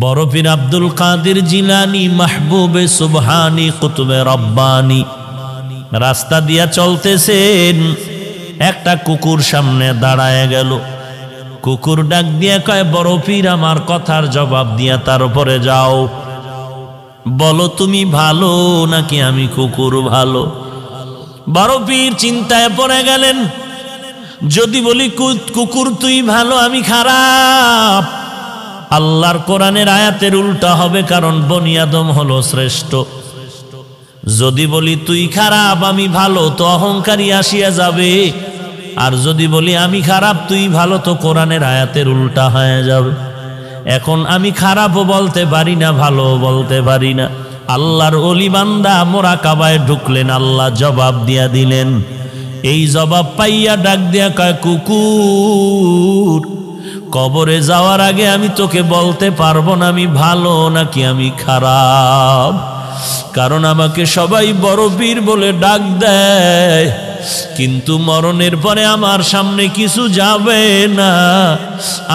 বড় পীর আব্দুল কাদের জিলানী মাহবুবে সুবহানী কুতুবে রব্বানী রাস্তা দিয়া চলতেছেন, একটা কুকুর সামনে দাঁড়ায় গেল। কুকুর ডাক দিয়া কয়, বড় পীর আমার কথার জবাব দিয়া তারপরে যাও, বলো তুমি ভালো নাকি আমি কুকুর ভালো? বড় পীর চিন্তায় পড়ে গেলেন, যদি বলি কুকুর তুই ভালো আমি খারাপ, আল্লাহর কোরআনের আয়াতের উল্টা হবে, কারণ বনি আদম হলো শ্রেষ্ঠ। যদি বলি তুই খারাপ আমি ভালো, তো অহংকারী আসিয়া যাবে। আর যদি বলি আমি খারাপ তুই ভালো, তো কোরআনের আয়াতের উল্টা হয়ে যাবে। এখন আমি খারাপও বলতে পারি না, ভালোও বলতে পারি না। আল্লাহর ওলি বান্দা মোরাকাবায় ঢুকলেন, আল্লাহ জবাব দিয়া দিলেন। এই জবাব পাইয়া ডাক দিয়া কয়, কুকুর কবরে যাওয়ার আগে আমি তোকে বলতে পারবো না আমি ভালো নাকি আমি খারাপ, কারণ আমাকে সবাই বড় পীর বলে ডাক দেয়, কিন্তু মরণের পরে আমার সামনে কিছু যাবে না।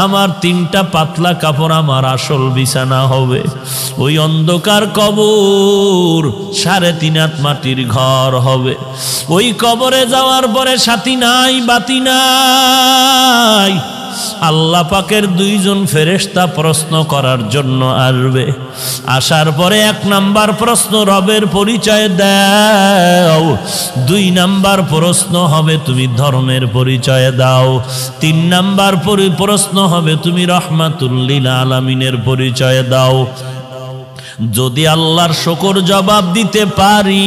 আমার 3টা পাতলা কাপড় আমার আসল বিছানা হবে। ওই অন্ধকার কবর 3.5 হাত মাটির ঘর হবে। ওই কবরে যাওয়ার পরে সাথী নাই, বাতি নাই। আল্লাহ পাকের 2 জন ফেরেশতা প্রশ্ন করার জন্য আসবে। আসার পরে 1 নাম্বার প্রশ্ন, রবের পরিচয় দাও। 2 নাম্বার প্রশ্ন হবে তুমি ধর্মের পরিচয় দাও। 3 নাম্বার প্রশ্ন হবে তুমি রহমাতুল লিল আলামিনের পরিচয় দাও। যদি আল্লাহর শুকর জবাব দিতে পারি,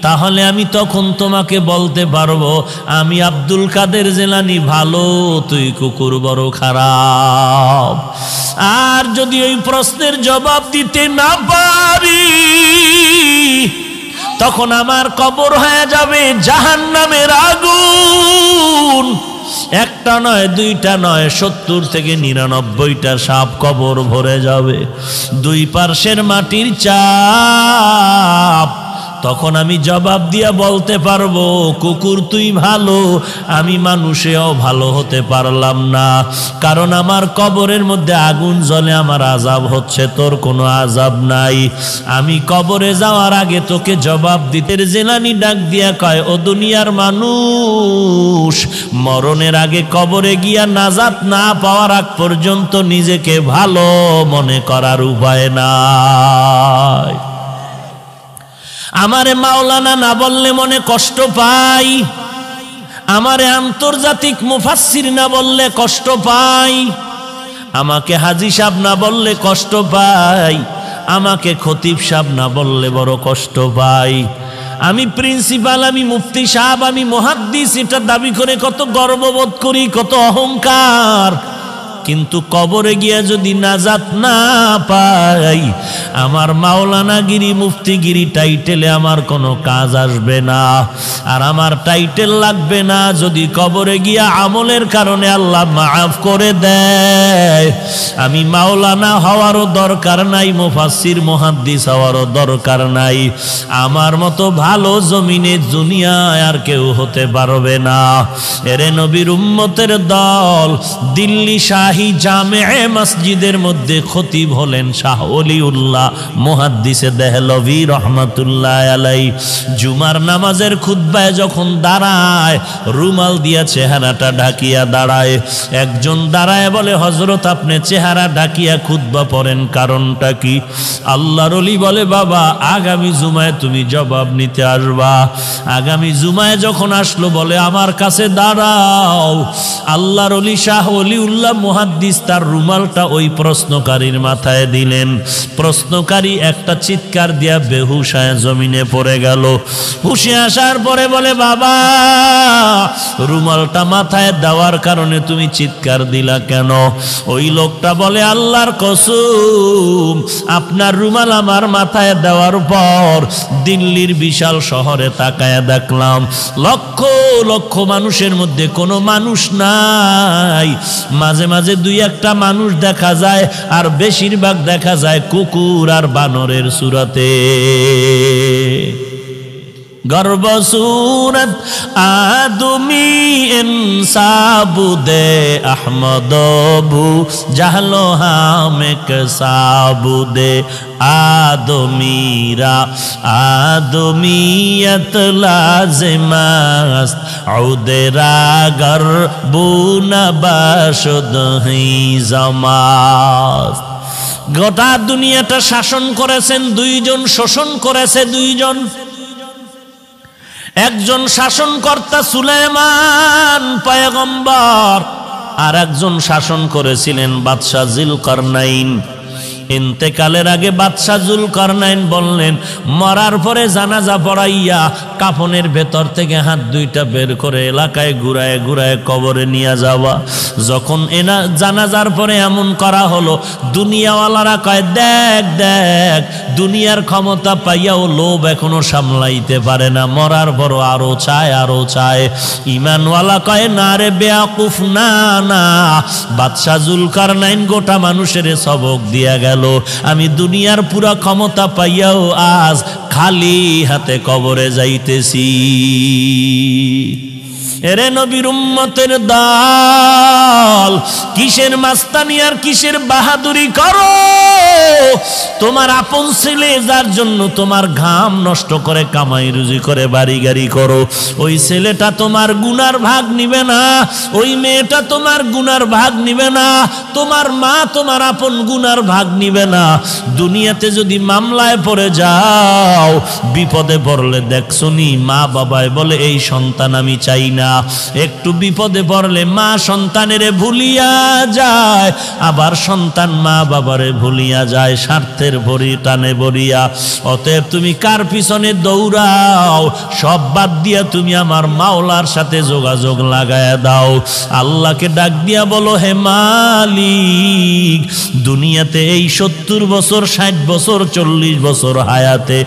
তাহলে আমি তখন তোমাকে বলতে পারবো আমি আব্দুল কাদের জিলানী ভালো, তুই কুকুর বড় খারাপ। আর যদি ওই প্রশ্নের জবাব দিতে না পারি, তখন আমার কবর হয়ে যাবে জাহান্নামের আগুন। 1টা নয়, 2টা নয়, 70 থেকে 99টা সাপ কবর ভরে যাবে। 2 পার্শ্বের মাটির চাপ। তখন আমি জবাব দিয়া বলতে পারবো, কুকুর তুই ভালো, আমি মানুষেও ভালো হতে পারলাম না, কারণ আমার কবরের মধ্যে আগুন জ্বলে, আমার আযাব হচ্ছে, তোর কোনো আযাব নাই। আমি কবরে যাওয়ার আগে তোকে জবাব দিতে। জিলানী ডাক দিয়া কয়, ও দুনিয়ার মানুষ, মরণের আগে কবরে গিয়া নাজাত না পাওয়ার আগ পর্যন্ত নিজেকে ভালো মনে করার উপায় নাই। আমারে মাওলানা না বললে মনে কষ্ট পাই, আমারে আন্তর্জাতিক মুফাসসির না বললে কষ্ট পাই, আমাকে হাজী সাহেব না বললে কষ্ট পাই, আমাকে খতিব সাহেব না বললে বড় কষ্ট পাই। আমি প্রিন্সিপাল, আমি মুফতি সাহেব, আমি মুহাদ্দিস, এটা দাবি করে কত গর্ববোধ করি, কত অহংকার। কিন্তু কবরে গিয়া যদি নাজাত না পাই, আমার মাওলানাগিরি মুফতিগিরি টাইটেলে আমার কোনো কাজ আসবে না। আর আমার টাইটেল লাগবে না যদি কবরে গিয়া আমলের কারণে আল্লাহ মাফ করে দেয়। আমি মাওলানা হওয়ারও দরকার নাই, মুফাসসির মুহাদ্দিস হওয়ারও দরকার নাই। আমার মতো ভালো জমিনে দুনিয়ায় আর কেউ হতে পারবে না। এরে নবীর উম্মতের দল, দিল্লি শাহী জামে মসজিদের মধ্যে খতিব হলেন শাহ ওলিউল্লাহ মুহাদ্দিসে দেহলভী রহমাতুল্লাহ আলাই। জুমার নামাজের খুতবায় যখন দাঁড়ায়, রুমাল দিয়া চেহারাটা ঢাকিয়া দাঁড়ায়। একজন দাঁড়ায় বলে, হযরত আপনি চেহারা ঢাকিয়া খুতবা পড়েন, কারণটা কি? আল্লাহর ওলি বলে, বাবা আগামী জুমায় তুমি জবাব নিতে আসবা। আগামী জুমায় যখন আসলো, বলে আমার কাছে দাঁড়াও। আল্লাহর ওলি শাহ ওলিউল্লাহ মুহাদ্দিস তার রুমালটা ওই প্রশ্নকারীর মাথায় দিলেন। প্রশ্নকারী একটা চিৎকার দিয়া বেহুশ হয়ে জমিনে পড়ে গেল। হুশে আসার পরে বলে, বাবা রুমালটা মাথায় দেওয়ার কারণে তুমি চিৎকার দিলা কেন? ওই লোকটা বলে, আল্লাহর কসম, আপনার রুমাল আমার মাথায় দেওয়ার পর দিল্লির বিশাল শহরে তাকায়া দেখলাম লক্ষ লক্ষ মানুষের মধ্যে কোনো মানুষ নাই। মাঝে মাঝে 2-1টা মানুষ দেখা যায়, আর বেশিরভাগ দেখা যায় কুকুর আর বানরের সুরাতে। गर्भ सूरत आदमी इंसाबुदे अहमदबू जहलो हामिक साबुदे आदमीरा आदमीयत लाजिमस्त औदेरा गर्बुना बाशुद ही जमास्त। গোটা দুনিয়াটা শাসন করেছেন দুইজন, শোষণ করেছে দুইজন। একজন শাসনকর্তা সুলাইমান পয়গম্বর, আর একজন শাসন করেছিলেন বাদশাহ যুলকারনাইন। ইন্তেকালের আগে বাদশাহ যুলকারনাইন বললেন, মরার পরে জানাজা পড়াইয়া কাফনের ভেতর থেকে হাত দুইটা বের করে এলাকায় ঘুরায় ঘুরায় কবরে নিয়ে যাওয়া। যখন এনা জানাজার পরে এমন করা হলো, দুনিয়াওয়ালারা কয়, দেখ দেখ, দুনিয়ার ক্ষমতা পাইয়াও লোভ এখনো সামলাইতে পারে না, মরার পরও আরো চায় আরো চায়। ইমানওয়ালা কয়, না রে বেয়াকুফ, না না, বাদশাহ যুলকারনাইন গোটা মানুষের সবক দিয়া গেল। আমি দুনিয়ার পুরা ক্ষমতা পাইয়াও আজ খালি হাতে কবরে যাইতেছি। এরে নবীর উম্মতের দল, কিসের মাস্তানি আর কিসের বাহাদুরি করো? তোমার আপন ছেলে যার জন্য তোমার ঘাম নষ্ট করে কামাই রুজি করে বাড়ি গাড়ি করো, ওই ছেলেটা তোমার গুনার ভাগ নিবে না, ওই মেয়েটা তোমার গুনার ভাগ নিবে না, তোমার মা তোমার আপন গুনার ভাগ নিবে না। দুনিয়াতে যদি মামলায় পড়ে যাও, বিপদে পড়লে দেখছনি মা বাবায় বলে এই সন্তান আমি চাই না। একটু বিপদে পড়লে মা সন্তানেরে ভুলিয়া যায়, আবার সন্তান মা বাবারে ভুলিয়া যায় স্বার্থের ভরি টানে ভরিয়া। অতএব তুমি কার পিছনে দৌড়াও, সব বাদ দিয়া তুমি আমার মাওলার সাথে যোগাযোগ লাগায়া দাও। আল্লাহকে ডাক দিয়া বলো, হে মালিক, দুনিয়াতে এই 70 বছর 60 বছর 40 বছর হায়াতে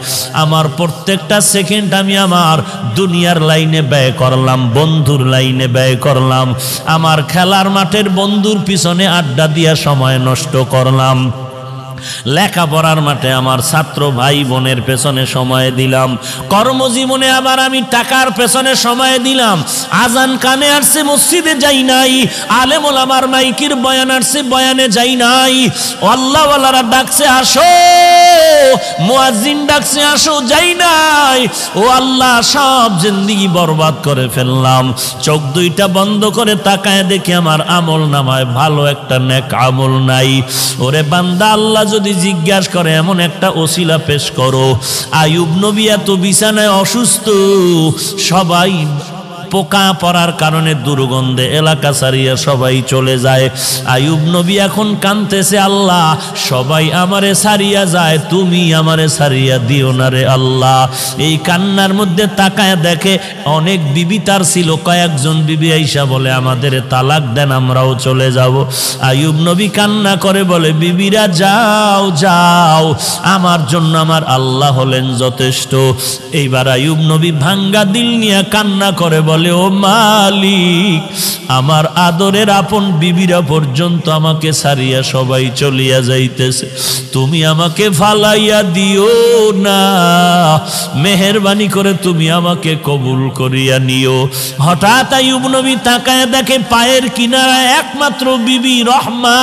আমার প্রত্যেকটা সেকেন্ড আমি আমার দুনিয়ার লাইনে ব্যয় করলাম, বন্ধুর লাইনে ব্যয় করলাম, আমার খেলার মাঠের বন্ধুর পিছনে আড্ডা দিয়া সময় নষ্ট করলাম, লেখাপড়ার মাঠে আমার ছাত্র ভাই বোনের পেছনে সময় দিলাম, কর্মজীবনে আবার আমি টাকার পেছনে সময় দিলাম। আজান কানে আসছে মসজিদে যাই নাই, আলেম ওলামার মাইকির বয়ান আসছে বয়ানে যাই নাই, আল্লাহওয়ালারা ডাকছে আসো, মুয়াজ্জিন ডাকছে আসো, যাই নাই। ও আল্লাহ, সব জিন্দেগি বরবাদ করে ফেললাম। চোখ দুইটা বন্ধ করে তাকায় দেখি আমার আমল নামায় ভালো একটা নেক আমল নাই। ওরে বান্দা, আল্লাহ যদি জিজ্ঞাসা করে এমন একটা ওসিলা পেশ করো। আইয়ুব নবী এত বিছানায় অসুস্থ, সবাই পোকা পড়ার কারণে দুর্গন্ধে এলাকা ছাড়িয়া সবাই চলে যায়। আইয়ুব নবী এখন কাঁদতেছে, আল্লাহ সবাই আমারে ছাড়িয়া যায়, তুমি আমারে ছাড়িয়া দিও না রে আল্লাহ। এই কান্নার মধ্যে তাকায় দেখে অনেক বিবি তার ছিল, কয়েকজন বিবি আইসা বলে আমাদের তালাক দেন, আমরাও চলে যাব। আইয়ুব নবী কান্না করে বলে, বিবিরা যাও যাও, আমার জন্য আমার আল্লাহ হলেন যথেষ্ট। এইবার আইয়ুব নবী ভাঙ্গা দিল নিয়ে কান্না করে বলে, ও মালিক, আমার আদরের আপন বিবিরা পর্যন্ত আমাকে ছাড়িয়া সবাই চলিয়া যাইতেছে, তুমি আমাকে ফালাইয়া দিও না, মেহেরবানি করে তুমি আমাকে কবুল করিয়া নিও। হঠাৎ আইয়ুব নবী তাকায় দেখে পায়ের কিনারায় একমাত্র বিবি রহমা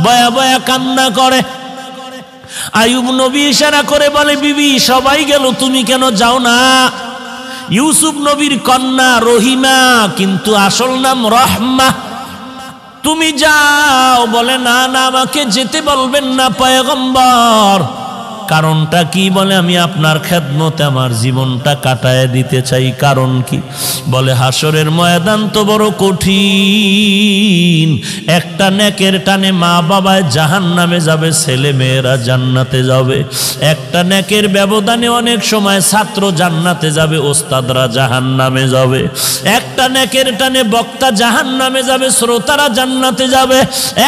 বয়া বয়া কান্না করে। আইয়ুব নবী ইশারা করে বলে, বিবি সবাই গেল, তুমি কেন যাও না? ইউসুফ নবীর কন্যা রহিমা, কিন্তু আসল নাম রহমা, তুমি যাও। বলে, না না, আমাকে যেতে বলবেন না পয়গম্বর। কারণটা কি? বলে, আমি আপনার খেদমতে আমার জীবনটা কাটায় দিতে চাই। কারণ কি? বলে, হাসরের ময়দান তো বড় কঠিন, একটা নেকের টানে মা বাবায় জাহান্নামে যাবে, ছেলে মেয়েরা জান্নাতে যাবে। একটা নেকের ব্যবধানে অনেক সময় ছাত্র জান্নাতে যাবে, ওস্তাদরা জাহান্নামে যাবে। একটা নেকের টানে বক্তা জাহান্নামে যাবে, শ্রোতারা জান্নাতে যাবে।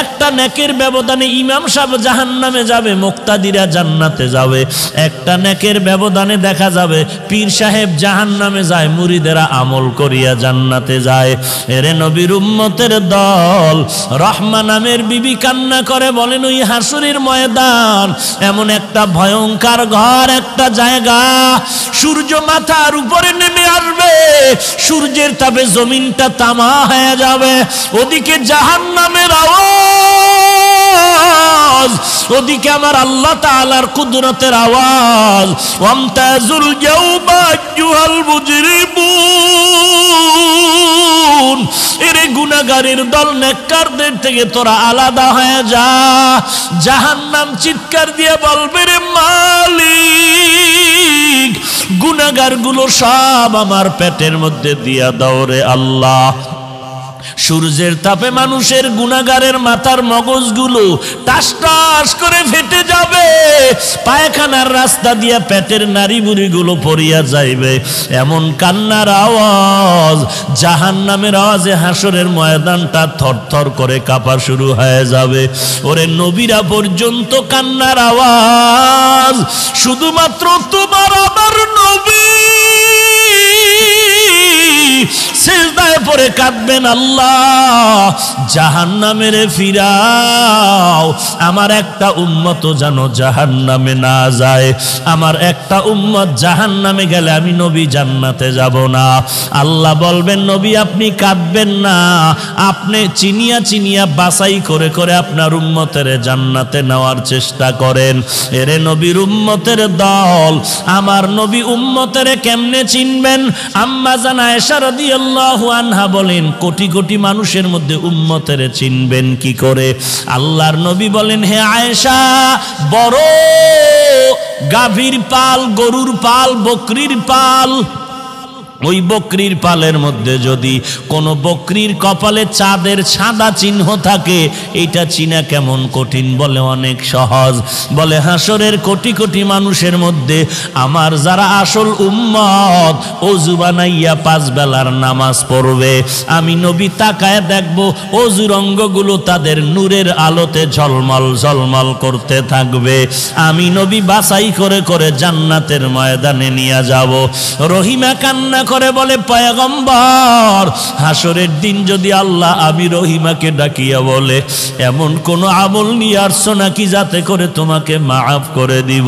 একটা নেকের ব্যবধানে ইমাম সাহেব জাহান্নামে যাবে, মুক্তাদিরা জান্নাতে যাবে। একটা নেকের ব্যবধানে দেখা যাবে পীর সাহেব জাহান্নামে যায়, মুরিদেরা আমল করিয়া জান্নাতে যায়। এরে নবীর উম্মতের দল, রহমা নামের বিবি কান্না করে বলেন, ওই হাসুরের ময়দান এমন একটা ভয়ঙ্কর ঘর, একটা জায়গা, সূর্য মাথার উপরে নেমে আসবে, সূর্যের তাপে জমিনটা তামা হয়ে যাবে। ওদিকে জাহান্নামের আওয়াজ, ওদিকে আমার আল্লাহ তাআলার কুদরতের আওয়াজ। ওয়ামতাজুল ইয়াউমা আইয়ুহাল মুজরিমুন, এরে গুনাহগারের দল, নেককারদের থেকে তোরা আলাদা হয়ে যা। জাহান্নাম চিৎকার দিয়ে বলবে, রে মালিক, গুনাহগারগুলো সব আমার পেটের মধ্যে দিয়া দাও রে আল্লাহ। সূর্যের তাপে মানুষের গুনাহগারের মাথার মগজগুলো টাস টাস করে ফেটে যাবে, পায়খানার রাস্তা দিয়া পেটের নাড়ি বুড়িগুলো পড়িয়া যাইবে। এমন কান্নার আওয়াজ, জাহান্নামের আওয়াজে হাসরের ময়দানটা থরথর করে কাঁপা শুরু হয়ে যাবে। ওরে নবীরা পর্যন্ত কান্নার আওয়াজ, শুধুমাত্র তোমার আমার নবী সিজদায় পড়ে কাঁদবেন, আল্লাহ জাহান্নামের ফিরাও, আমার একটা উম্মত যেন জাহান্নামে না যায়, আমার একটা উম্মত জাহান্নামে গেলে আমি নবী জান্নাতে যাব না। আল্লাহ বলবেন, নবী আপনি কাঁদবেন না, আপনি চিনিয়া চিনিয়া বাছাই করে করে আপনার উম্মতের জান্নাতে নেওয়ার চেষ্টা করেন। এরে নবীর উম্মতের দল, আমার নবী উম্মতের কেমনে চিনবেন? আম্মা জান আয়েশা রাদিয়াল্লাহু আনহা বলেন, কোটি কোটি মানুষের মধ্যে উম্মতের চিনবেন কি করে? আল্লাহর নবী বলেন, হে আয়েশা, বড় গাভীর পাল, গরুর পাল, বকরির পাল, ওই বকরির পালের মধ্যে যদি কোনো বকরির কপালে চাঁদের সাদা চিহ্ন থাকে, এইটা চিনা কেমন কঠিন? বলে অনেক সহজ। বলে হাসরের কোটি কোটি মানুষের মধ্যে আমার যারা আসল উম্মত, ওযু বানাইয়া 5 বেলার নামাজ পড়বে, আমি নবী তাকায় দেখব ওযুর অঙ্গগুলো তাদের নূরের আলোতে ঝলমল ঝলমল করতে থাকবে। আমি নবী বাছাই করে করে জান্নাতের ময়দানে নিয়ে যাব। রহিমা কান্না করে বলে, পয়গম্বর, হাসরের দিন যদি আল্লাহ আমি রহিমাকে ডাকিয়া বলে, এমন কোন আমল নিয়ে আসছো নাকি যাতে করে তোমাকে মাফ করে দিব?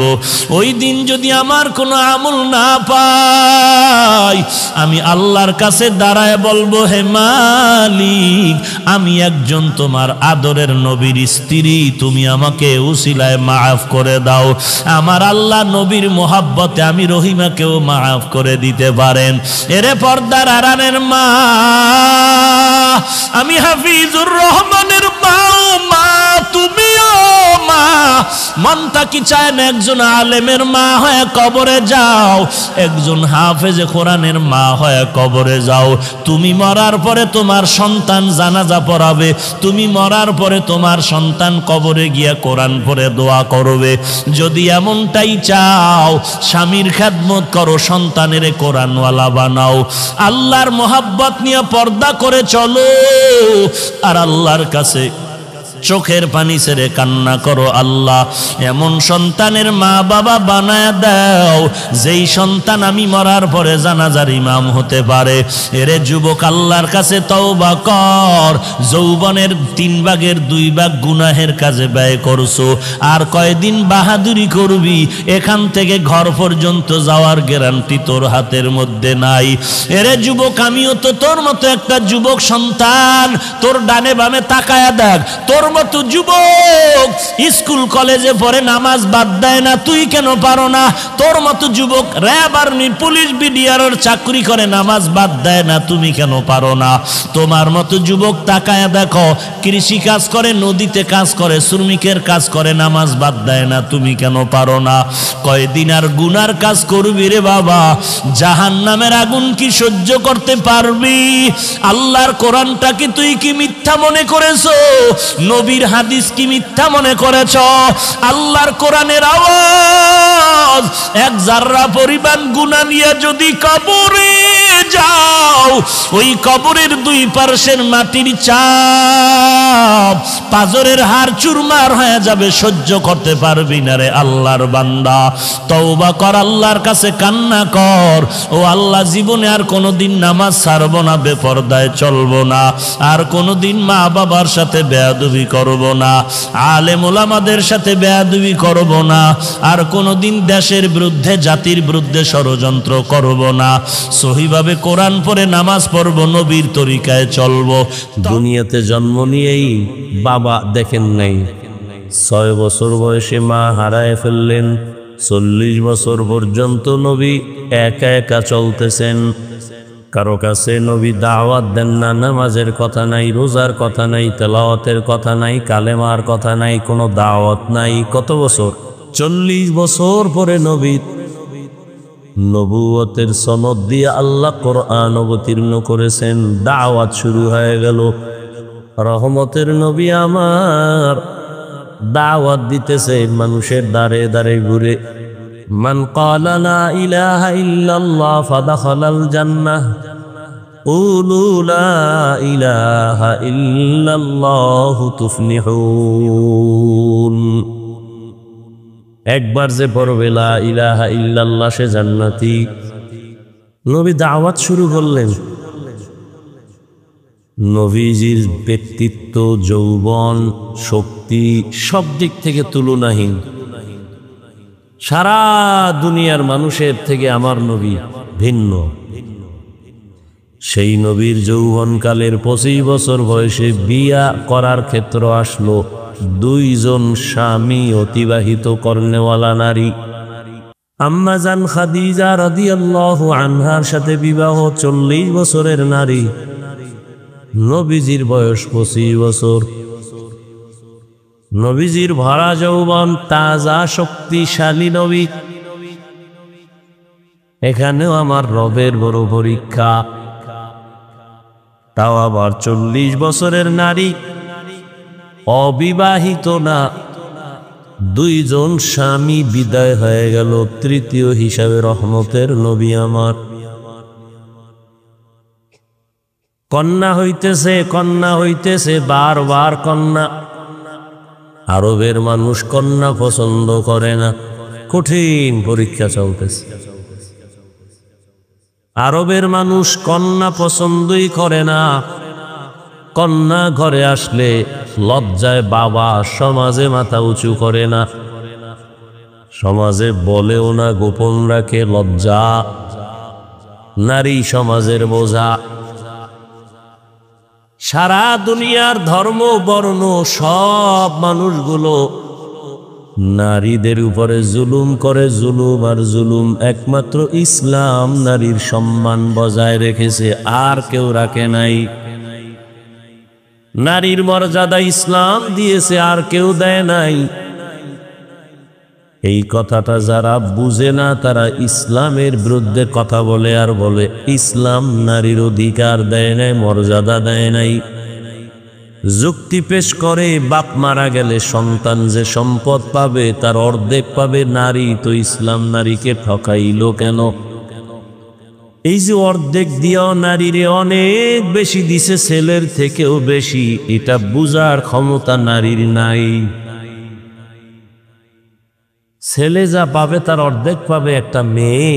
ওই দিন যদি আমার কোনো আমল না পাই, আমি আল্লাহর কাছে দাঁড়ায় বলবো, হে মালিক, আমি একজন তোমার আদরের নবীর স্ত্রী, তুমি আমাকে উসিলায় মাফ করে দাও। আমার আল্লাহ নবীর মোহাব্বতে আমি রহিমাকেও মাফ করে দিতে পারেন। এরে পর্দার আড়ালের মা, আমি হাফিজুর রহমানের মা, মা তুমিও মা। মনটা কি চায় না একজন আলেমের মা হয়ে কবরে যাও, একজন হাফেজে কোরআনের মা হয়ে কবরে যাও। তুমি মরার পরে তোমার সন্তান জানাজা পড়াবে, তুমি মরার পরে তোমার সন্তান কবরে গিয়া কোরআন পড়ে দোয়া করবে। যদি এমনটাই চাও, স্বামীর খেদমত করো, সন্তানের কোরআনওয়ালা বানাও, আল্লাহর মোহাব্বত নিয়ে পর্দা করে চলো, আর আল্লাহর কাছে চোখের পানি ছেড়ে কান্না করো, আল্লাহ এমন সন্তানের মা বাবা বানায় দাও যেই সন্তান আমি মরার পরে জানাজার ইমাম হতে পারে। এরে যুবক, আল্লাহর কাছে তওবা কর। যৌবনের 3 ভাগের 2 ভাগ গুনাহের কাজে ব্যয় করছো, আর কয়দিন বাহাদুরি করবি? এখান থেকে ঘর পর্যন্ত যাওয়ার গ্যারান্টি তোর হাতের মধ্যে নাই। এরে যুবক, আমিও তো তোর মতো একটা যুবক সন্তান। তোর ডানে বামে তাকায়া দেখ, তোর মতো যুবক স্কুল কলেজে পড়ে নামাজ বাদ দেয় না, তুই কেন পারো না? তোর মতো যুবক র্যাব আর্মি পুলিশ বিডিআরের চাকরি করে নামাজ বাদ দেয় না, তুমি কেন পারো না? তোমার মতো যুবক তাকায় দেখো, কৃষি কাজ করে, নদীতে কাজ করে, শ্রমিকের কাজ করে, নামাজ বাদ দেয় না, তুমি কেন পারো না? কয়দিন আর গুনার কাজ করবি রে বাবা? জাহান্নামের আগুন কি সহ্য করতে পারবি? আল্লাহর কোরআনটা কি তুই কি মিথ্যা মনে করেছো? নবীর হাদিস কি মিথ্যা মনে করেছ? আল্লাহর কোরআনের আওয়াজ। এক জাররা পরিমাণ গুনাহ নিয়ে যদি কবরে যাও, ওই কবরের দুই পার্শ্বের মাটির চাপ পাজরের হাড় চুরমার হয়ে যাবে, সহ্য করতে পারবি না রে আল্লাহর বান্দা। তওবা কর, আল্লাহর কাছে কান্না কর। ও আল্লাহ, জীবনে আর কোনোদিন নামাজ ছাড়বো না, বেপরদায় চলবো না, আর কোনোদিন মা বাবার সাথে বেয়াদবি করব না, আলেম ওলামাদের সাথে বেয়াদবি করব না, আর কোনোদিন দেশের বিরুদ্ধে জাতির বিরুদ্ধে ষড়যন্ত্র করব না, সহিভাবে কোরআন পড়ে নামাজ পড়ব, নবীর তরিকায় চলব। দুনিয়াতে জন্ম নিয়েই বাবা দেখেন নাই, 6 বছর বয়সে মা হারায় ফেললেন, 40 বছর পর্যন্ত নবী একা একা চলতেছেন। কারো কাছে নবী দাওয়াত দেন না, নামাজের কথা নাই, রোজার কথা নাই, তেলাওয়াতের কথা নাই, কালেমার কথা নাই, কোনো দাওয়াত নাই। কত বছর? 40 বছর পরে নবী নবুয়তের সনদ দিয়ে আল্লাহ কোরআন অবতীর্ণ করেছেন, দাওয়াত শুরু হয়ে গেল। রহমতের নবী আমার দাওয়াত দিতেছে মানুষের দ্বারে দ্বারে ঘুরে। মান ক্বালা লা ইলাহা ইল্লাল্লাহ ফাদাখালাল জান্নাহ, কুলু লা ইলাহা ইল্লাল্লাহ তুফলিহুন। একবার যে পড়বে লা ইলাহা ইল্লাল্লাহ সে জান্নাতি। নবী দাওয়াত শুরু করলেন। নবীজির ব্যক্তিত্ব, যৌবন, শক্তি সব দিক থেকে তুলনাহীন। সারা দুনিয়ার মানুষের থেকে আমার নবী ভিন্ন। সেই নবীর যৌবনকালের 25 বছর বয়সে বিয়া করার ক্ষেত্র আসলো। 2 জন স্বামী অতিবাহিত করনেওয়ালা নারী। আম্মা জান খাদিজা রাদিয়াল্লাহু আনহার সাথে বিবাহ, 40 বছরের নারী। নবীজির বয়স 25 বছর। নবীজির ভরা যৌবন, তাজা শক্তিশালী নবী। এখানেও আমার রবের বড় পরীক্ষা। তাও আবার 40 বছরের নারী, অবিবাহিত না। 2 জন স্বামী বিদায় হয়ে গেল, তৃতীয় হিসাবে রহমতের নবী আমার। কন্যা হইতেছে, বারবার কন্যা। আরবের মানুষ কন্যা পছন্দ করে না, কঠিন পরীক্ষা চলতেছে। আরবের মানুষ কন্যা পছন্দই করে না। কন্যা ঘরে আসলে লজ্জায় বাবা সমাজে মাথা উঁচু করে না, সমাজে বলেও না, গোপন রাখে, লজ্জা। নারী সমাজের বোঝা। সারা দুনিয়ার ধর্ম বর্ণ সব মানুষগুলো নারীদের উপরে জুলুম করে, জুলুম আর জুলুম। একমাত্র ইসলাম নারীর সম্মান বজায় রেখেছে, আর কেউ রাখে নাই। নারীর মর্যাদা ইসলাম দিয়েছে, আর কেউ দেয় নাই। এই কথাটা যারা বুঝে না তারা ইসলামের বিরুদ্ধে কথা বলে, আর বলে ইসলাম নারীর অধিকার দেয় নাই, মর্যাদা দেয় নাই। যুক্তি পেশ করে বাপ মারা গেলে সন্তান যে সম্পদ পাবে তার অর্ধেক পাবে নারী, তো ইসলাম নারীকে ঠকাইলো কেন? এই যে অর্ধেক দিয়েও নারীরে অনেক বেশি দিছে, ছেলের থেকেও বেশি, এটা বুঝার ক্ষমতা নারীর নাই। ছেলে যা পাবে তার অর্ধেক পাবে একটা মেয়ে।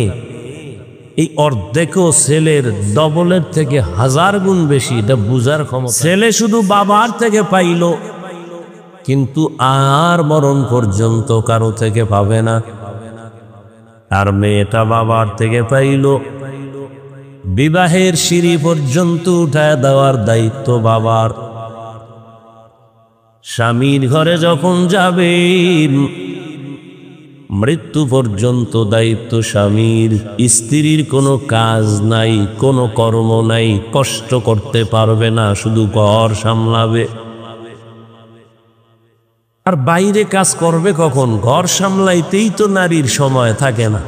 এই অর্ধেকও ছেলের ডবলের থেকে 1000 গুণ বেশি, এটা বুঝার ক্ষমতা। ছেলে শুধু বাবার থেকে পাইল, কিন্তু আর মরণ পর্যন্ত কারো থেকে পাবে না। আর মেয়েটা বাবার থেকে পাইল, বিবাহের সিঁড়ি পর্যন্ত উঠায় দেওয়ার দায়িত্ব বাবার। স্বামীর ঘরে যখন যাবেন মৃত্যু পর্যন্ত দায়িত্ব স্বামীর। স্ত্রীর কোনো কাজ নাই, কোনো কর্ম নাই, কষ্ট করতে পারবে না, শুধু ঘর সামলাবে। আর বাইরে কাজ করবে কখন? ঘর সামলাইতেই তো নারীর সময় থাকে না।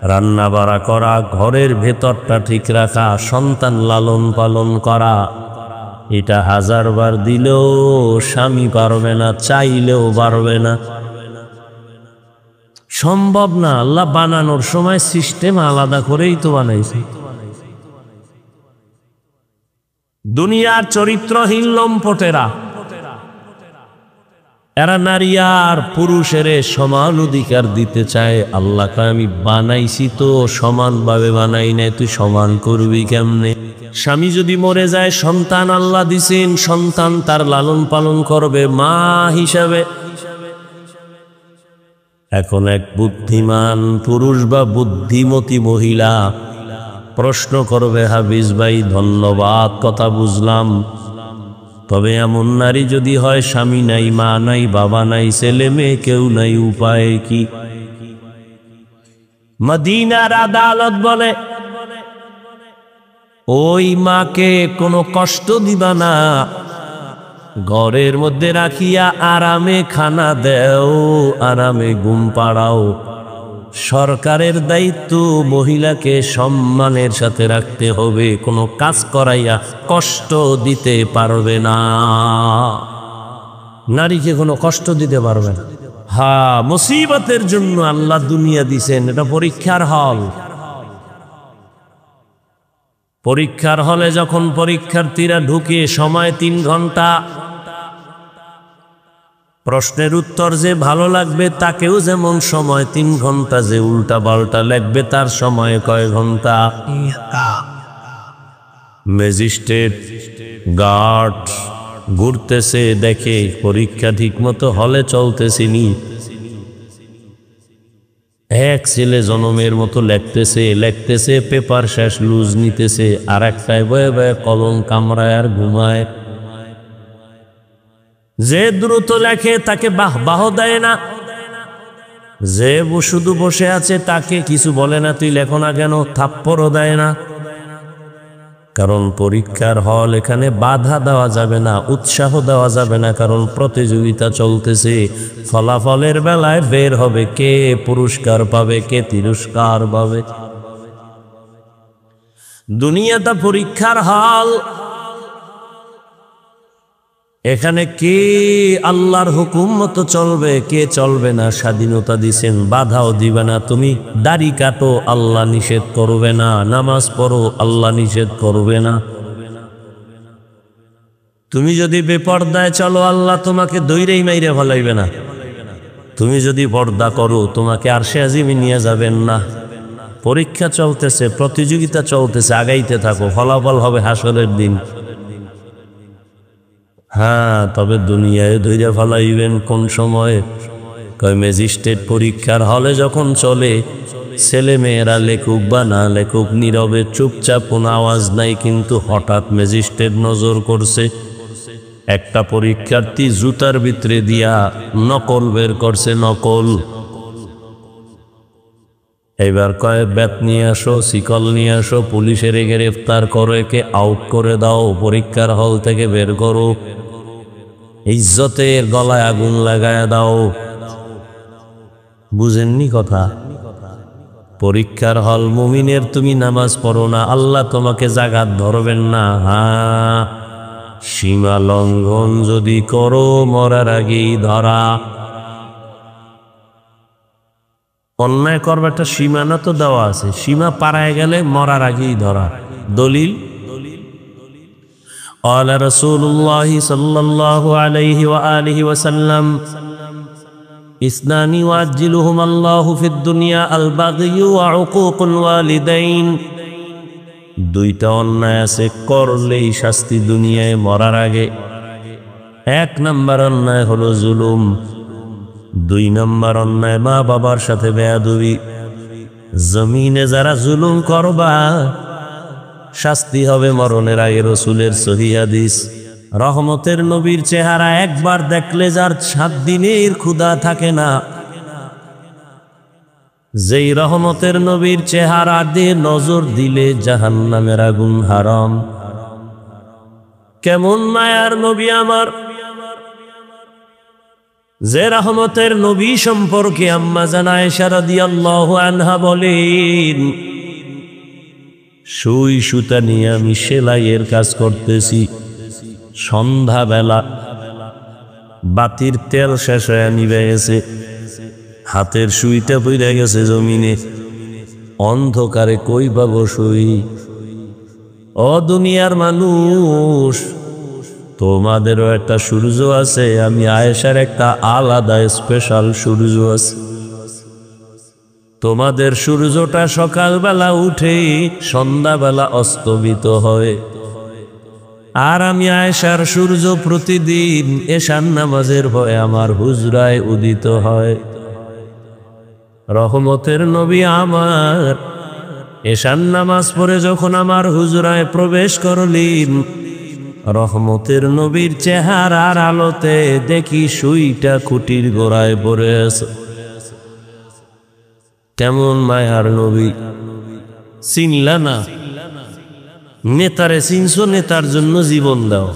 রান্না বাড়া করা, ঘরের ভেতরটা ঠিক রাখা, সন্তান লালন পালন করা, এটা 1000 বার দিলেও স্বামী পারবে না, চাইলেও পারবে না, সম্ভব না। আল্লাহ বানানোর সময় সিস্টেম আলাদা করেই তো বানাইছে। দুনিয়ার চরিত্রহীন লম্পটেরা, এরা নারী আর পুরুষের সমান অধিকার দিতে চায়। আল্লাহকে আমি বানাইছি তো সমানভাবে বানাই নাই, তুই সমান করবি কেমনে? স্বামী যদি মরে যায়, সন্তান আল্লাহ দিছেন, সন্তান তার লালন পালন করবে মা হিসাবে। এখন এক বুদ্ধিমান পুরুষ বা বুদ্ধিমতী মহিলা প্রশ্ন করবে, হাফিজ ভাই ধন্যবাদ, কথা বুঝলাম, তবে এমন নারী যদি হয় স্বামী নাই, মা নাই, বাবা নাই, ছেলে মেয়ে কেউ নাই, উপায় কি? মদিনার আদালত বলে, ওই মাকে কোনো কষ্ট দিবা না, ঘরের মধ্যে রাখিয়া আরামে খানা দেও, আরামে ঘুম পাড়াও। সরকারের দায়িত্ব মহিলাকে সম্মানের সাথে রাখতে হবে, কোনো কাজ করাইয়া কষ্ট দিতে পারবে না। নারীকে কোনো কষ্ট দিতে পারবে না। হ্যাঁ, মুসিবতের জন্য আল্লাহ দুনিয়া দিছেন, এটা পরীক্ষার হল। পরীক্ষার হলে যখন পরীক্ষার্থীরা ঢুকে, সময় 3 ঘন্টা, প্রশ্নের উত্তর যে ভালো লাগবে তাকেও যেমন সময় 3 ঘন্টা, যে উল্টা পাল্টা লাগবে তার সময় কয় ঘন্টা। ম্যাজিস্ট্রেট গার্ড ঘুরতেছে, দেখে পরীক্ষা ঠিক মতো হলে চলতেছিনি। এক ছেলে জনমের মতো লেখতেছে, পেপার শেষ, লুজ নিতেছে, আর একটাই বয়ে বয়ে কলম কামড়ায় আর ঘুমায়। যে দ্রুত লেখে তাকে বাহ দেয় না, যে শুধু বসে আছে তাকে কিছু বলে না, তুই লেখো না কেন, থাপ্পড়ও দেয় না। কারণ পরীক্ষার হল, এখানে বাধা দেওয়া যাবে না, উৎসাহ দেওয়া যাবে না, কারণ প্রতিযোগিতা চলতেছে। ফলাফলের বেলায় বের হবে কে পুরস্কার পাবে, কে তিরস্কার পাবে। দুনিয়াটা পরীক্ষার হল, এখানে কে আল্লাহর হুকুম মতো চলবে, কে চলবে না, স্বাধীনতা দিছেন, বাধাও দিবে না। তুমি দাড়ি কাটো, আল্লাহ নিষেধ করবে না, নামাজ পড়ো, আল্লাহ নিষেধ করবে না। তুমি যদি বেপর্দায় চলো, আল্লাহ তোমাকে দৈরেই মাইরে ফলাইবে না। তুমি যদি পর্দা করো, তোমাকে আরশে আজিমে নিয়ে যাবেন না। পরীক্ষা চলতেছে, প্রতিযোগিতা চলতেছে, আগাইতে থাকো, ফলাফল হবে হাসরের দিন। হ্যাঁ, তবে দুনিয়ায় ধৈর্য ফলাইবেন কোন সময়? কয় ম্যাজিস্ট্রেট পরীক্ষার হলে যখন চলে, ছেলে মেয়েরা লেখুক বা না লেখুক, নীরবে চুপচাপ, কোনো আওয়াজ নাই, কিন্তু হঠাৎ ম্যাজিস্ট্রেট নজর করছে, একটা পরীক্ষার্থী জুতার ভিতরে দিয়া নকল বের করছে, নকল। এবার কয় ব্যাট নিয়ে আসো, শিকল নিয়ে আসো, পুলিশের গ্রেফতার করো, একে আউট করে দাও, পরীক্ষার হল থেকে বের করো, ইজ্জতের গলায় আগুন লাগায় দাও। বুঝেননি কথা? পরীক্ষার হল মুমিনের, তুমি নামাজ পড়ো না, আল্লাহ তোমাকে জাগাত ধরবেন না। হ্যাঁ, সীমা লঙ্ঘন যদি করো, মরার আগেই ধরা। অন্যায় করবে একটা সীমানা তো দেওয়া আছে, সীমা পারায় গেলে মরার আগেই ধরা। দলিল قال رسول الله صلى الله عليه وآله وسلم اثنان يعجلهما الله في الدنيا البغي وعقوق الوالدين। দুইটা অন্যায় আছে, করলেই শাস্তি দুনিয়ায় মরার আগে। 1 নম্বর অন্যায় হলো জুলুম, 2 নম্বর অন্যায় মা বাবার সাথে বেয়াদবি। জমিনে যারা জুলুম করবা, শাস্তি হবে মরণের আগে। রাসূলের সহিহ হাদিস। রহমতের নবীর চেহারা একবার দেখলে যার 7 দিনের ক্ষুধা থাকে না, যেই রহমতের নবীর চেহারা দিয়ে নজর দিলে জাহান্নামের আগুন হারাম। কেমন মায়ার নবী আমার, যে রহমতের নবী সম্পর্কে আম্মা জান আয়েশা রাদিয়াল্লাহু আনহা বলেন, সুই সুতা নিয়ে আমি সেলাইয়ের কাজ করতেছি, সন্ধ্যাবেলা বাতির তেল শেষ হয়ে নিভে গেছে, হাতের সুইটা পড়ে গেছে জমিনে, অন্ধকারে কই পাবো সুই। ও দুনিয়ার মানুষ, তোমাদেরও একটা সূর্য আছে, আমি আয়েশার একটা আলাদা স্পেশাল সূর্য আছে। তোমাদের সূর্যটা সকালবেলা উঠে সন্ধ্যাবেলা অস্তমিত হয়, আর আমি আয়েশার সূর্য প্রতিদিন এশার নামাজের ভয়ে আমার হুজরায় উদিত হয়। রহমতের নবী আমার এশার নামাজ পড়ে যখন আমার হুজরায় প্রবেশ করলেন, রহমতের নবীর চেহারার আলোতে দেখি সুইটা খুঁটির গোড়ায় পড়ে আছে। কেমন মায়ার নবী, চিনলা না? নেতারে চিনছো, নেতার জন্য জীবন দাও।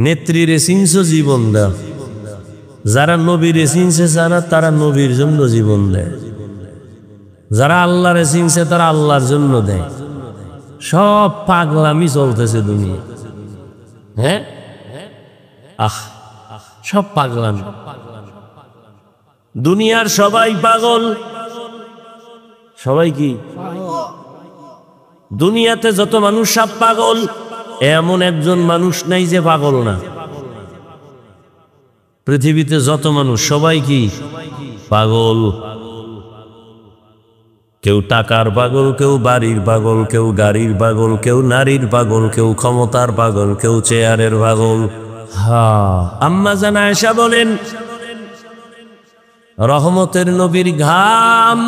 নেত্রীরে চিনছো, জীবন দাও। যারা নবীরে চিনছে যারা, তারা নবীর জন্য জীবন দেয়। যারা আল্লাহরে চিনছে তারা আল্লাহর জন্য দেয়। সব পাগলামি চলতেছে দুনিয়া। হ্যাঁ, সব পাগলামি। দুনিয়ার সবাই পাগল। সবাই কি? দুনিয়াতে যত মানুষ সব পাগল, এমন একজন মানুষ নাই যে পাগল না। পৃথিবীতে যত মানুষ সবাই কি? পাগল। কেউ টাকার পাগল, কেউ বাড়ির পাগল, কেউ গাড়ির পাগল, কেউ নারীর পাগল, কেউ ক্ষমতার পাগল, কেউ চেয়ারের পাগল। আম্মা জান আয়েশা বলেন, রহমতের নবীর ঘাম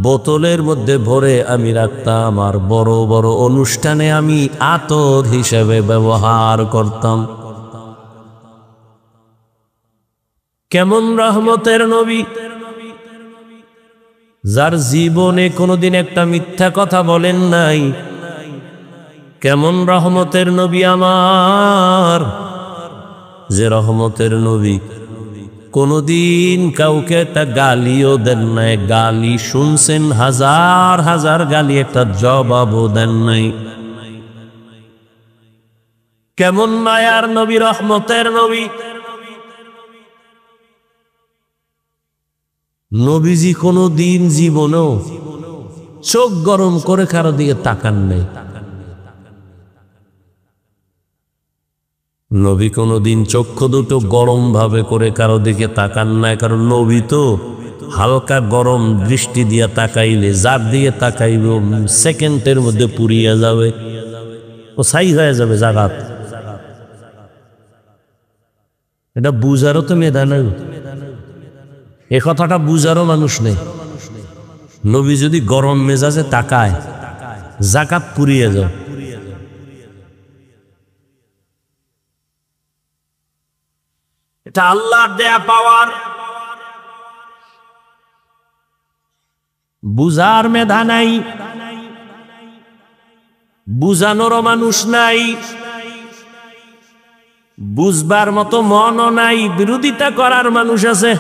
বোতলের মধ্যে ভরে আমি রাখতাম, আর বড় বড় অনুষ্ঠানে আমি আতর হিসেবে ব্যবহার করতাম। কেমন রহমতের নবী, যার জীবনে কোনোদিন একটা মিথ্যা কথা বলেন নাই। কেমন রহমতের নবী আমার, যে রহমতের নবী কোনদিন কাউকে একটা গালিও দেন নাই। গালি শুনছেন হাজার হাজার গালি, একটা জবাবও দেন নাই। কেমন মায়ার নবী, রহমতের নবী। নবীজি কোনদিন জীবনেও চোখ গরম করে কারো দিকে তাকান নাই। নবী কোনদিন চক্ষু দুটো গরম ভাবে করে কারো দিকে তাকান নাই, কারণ নবী তো হালকা গরম দৃষ্টি দিয়া তাকাইলে যার দিকে তাকাইব সেকেন্ডের মধ্যে পুড়িয়া যাবে, ও ছাই হয়ে যাবে জাগাত। এটা বুঝারও তো মেধা নাই, এ কথাটা বুঝারও মানুষ নেই। নবী যদি গরম মেজাজে তাকায়, জাকাত পুড়িয়ে যাও। এটা আল্লাহর দেয়া পাওয়ার। বুঝার মেধা নাই, বুঝানোরও মানুষ নাই, বুঝবার মতো মনও নাই, বিরোধিতা করার মানুষ আছে।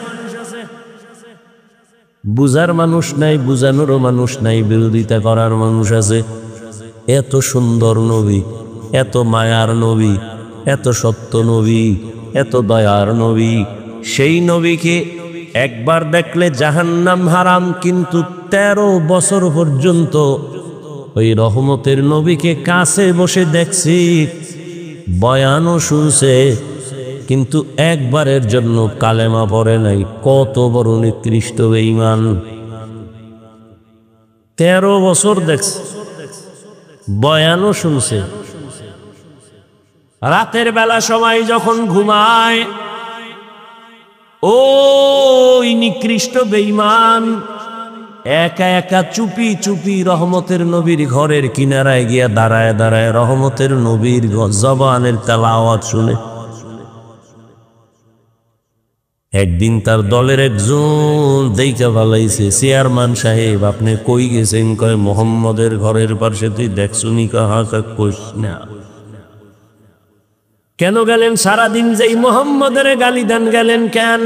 বুঝার মানুষ নাই, বুঝানোরও মানুষ নাই, বিরোধিতা করার মানুষ আছে। এত সুন্দর নবী, এত মায়ার নবী, এত সত্য নবী, এত দয়ার নবী, সেই নবীকে একবার দেখলে জাহান্নাম হারাম, কিন্তু 13 বছর পর্যন্ত ওই রহমতের নবীকে কাছে বসে দেখছি, বয়ানও শুনছে, কিন্তু একবারের জন্য কালেমা পড়ে নাই। কত বড় নিকৃষ্ট বেঈমান। 13 বছর দেখছে, বয়ানও শুনছে। রাতের বেলা সবাই যখন ঘুমায়, ওই নিকৃষ্ট বেঈমান একা একা চুপি চুপি রহমতের নবীর ঘরের কিনারায় গিয়া দাঁড়ায় দাঁড়ায় রহমতের নবীর জবানের তেলাওয়াত শুনে। একদিন তার দলের একজন দেইখা ভালাইছে, চেয়ারম্যান সাহেব আপনি কই গেছেন? কয় মোহাম্মদের ঘরের পাশে। তুই দেখছুনি? কাহা কইস না। কেন গেলেন? সারাদিন যেই মোহাম্মদের গালি দেন, গেলেন কেন?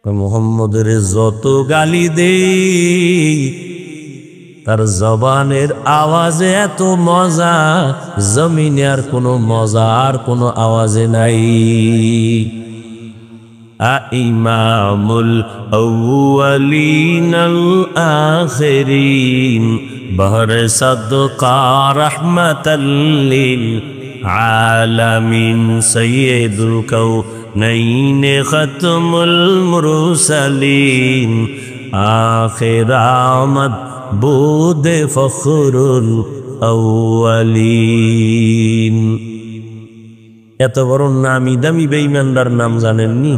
মোহাম্মদের যত গালি দেই তার জবানের আওয়াজে এত মজা, জমিনে আর কোনো মজা আর কোনো আওয়াজে নাই। ইমামুল আউয়ালিন আল আখিরিন বহর সাদকা রাহমাতাল লিল আলামিন সাইয়্যিদুল কাউনাইন খাতমুল মুরসালিন আখির আমদ বুদ ফখরুল আউয়ালিন। এত বড় নামি দামি বেঈমানদার নাম জানেননি?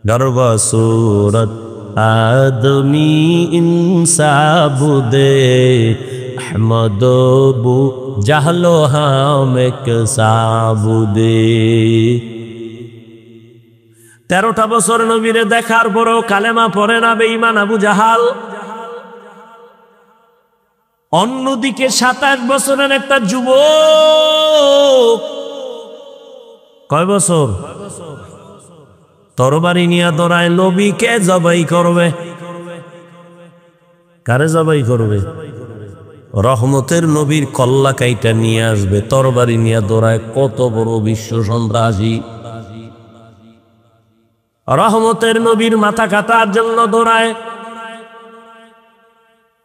গর্ব সুরত আদমি ইনসাবুদে আহমদ বু জাহলো হামেক সাবুদে। 13টা বছর নবীরে দেখার পরও কালেমা পড়ে না বেঈমান আবু জাহাল। অন্যদিকে 27 বছরের একটা যুবক, কয় বছর, তরবারি নিয়ে দৌড়ায়, নবীকে জবাই করবে। কারে জবাই করবে? রহমতের নবীর কল্লা কাইটা নিয়ে আসবে, তরবারি নিয়ে দৌড়ায়। কত বড় বিশ্ব সন্ত্রাসী! রহমতের নবীর মাথা কাটার জন্য দৌড়ায়।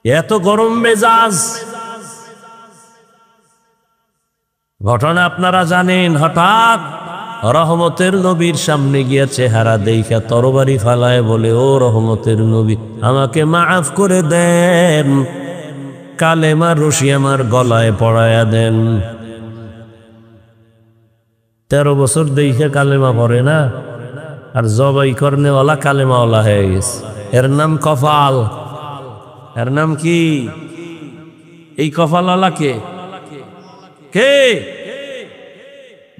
এত গরম মেজাজ। ঘটনা আপনারা জানেন। হঠাৎ রহমতের নবীর সামনে গিয়া চেহারা দেখা তরবারি ফালায়, বলে, ও রহমতের নবী, আমাকে মাফ করে দেন, কালেমার রশি আমার গলায় পড়ায়া দেন। 13 বছর দেখে কালেমা পড়ে না, আর জবাই করনেওয়ালা কালেমাওয়ালা হয়ে গেছে। এর নাম কফাল। এর নাম কি? এই কফালওয়ালা কে? কে?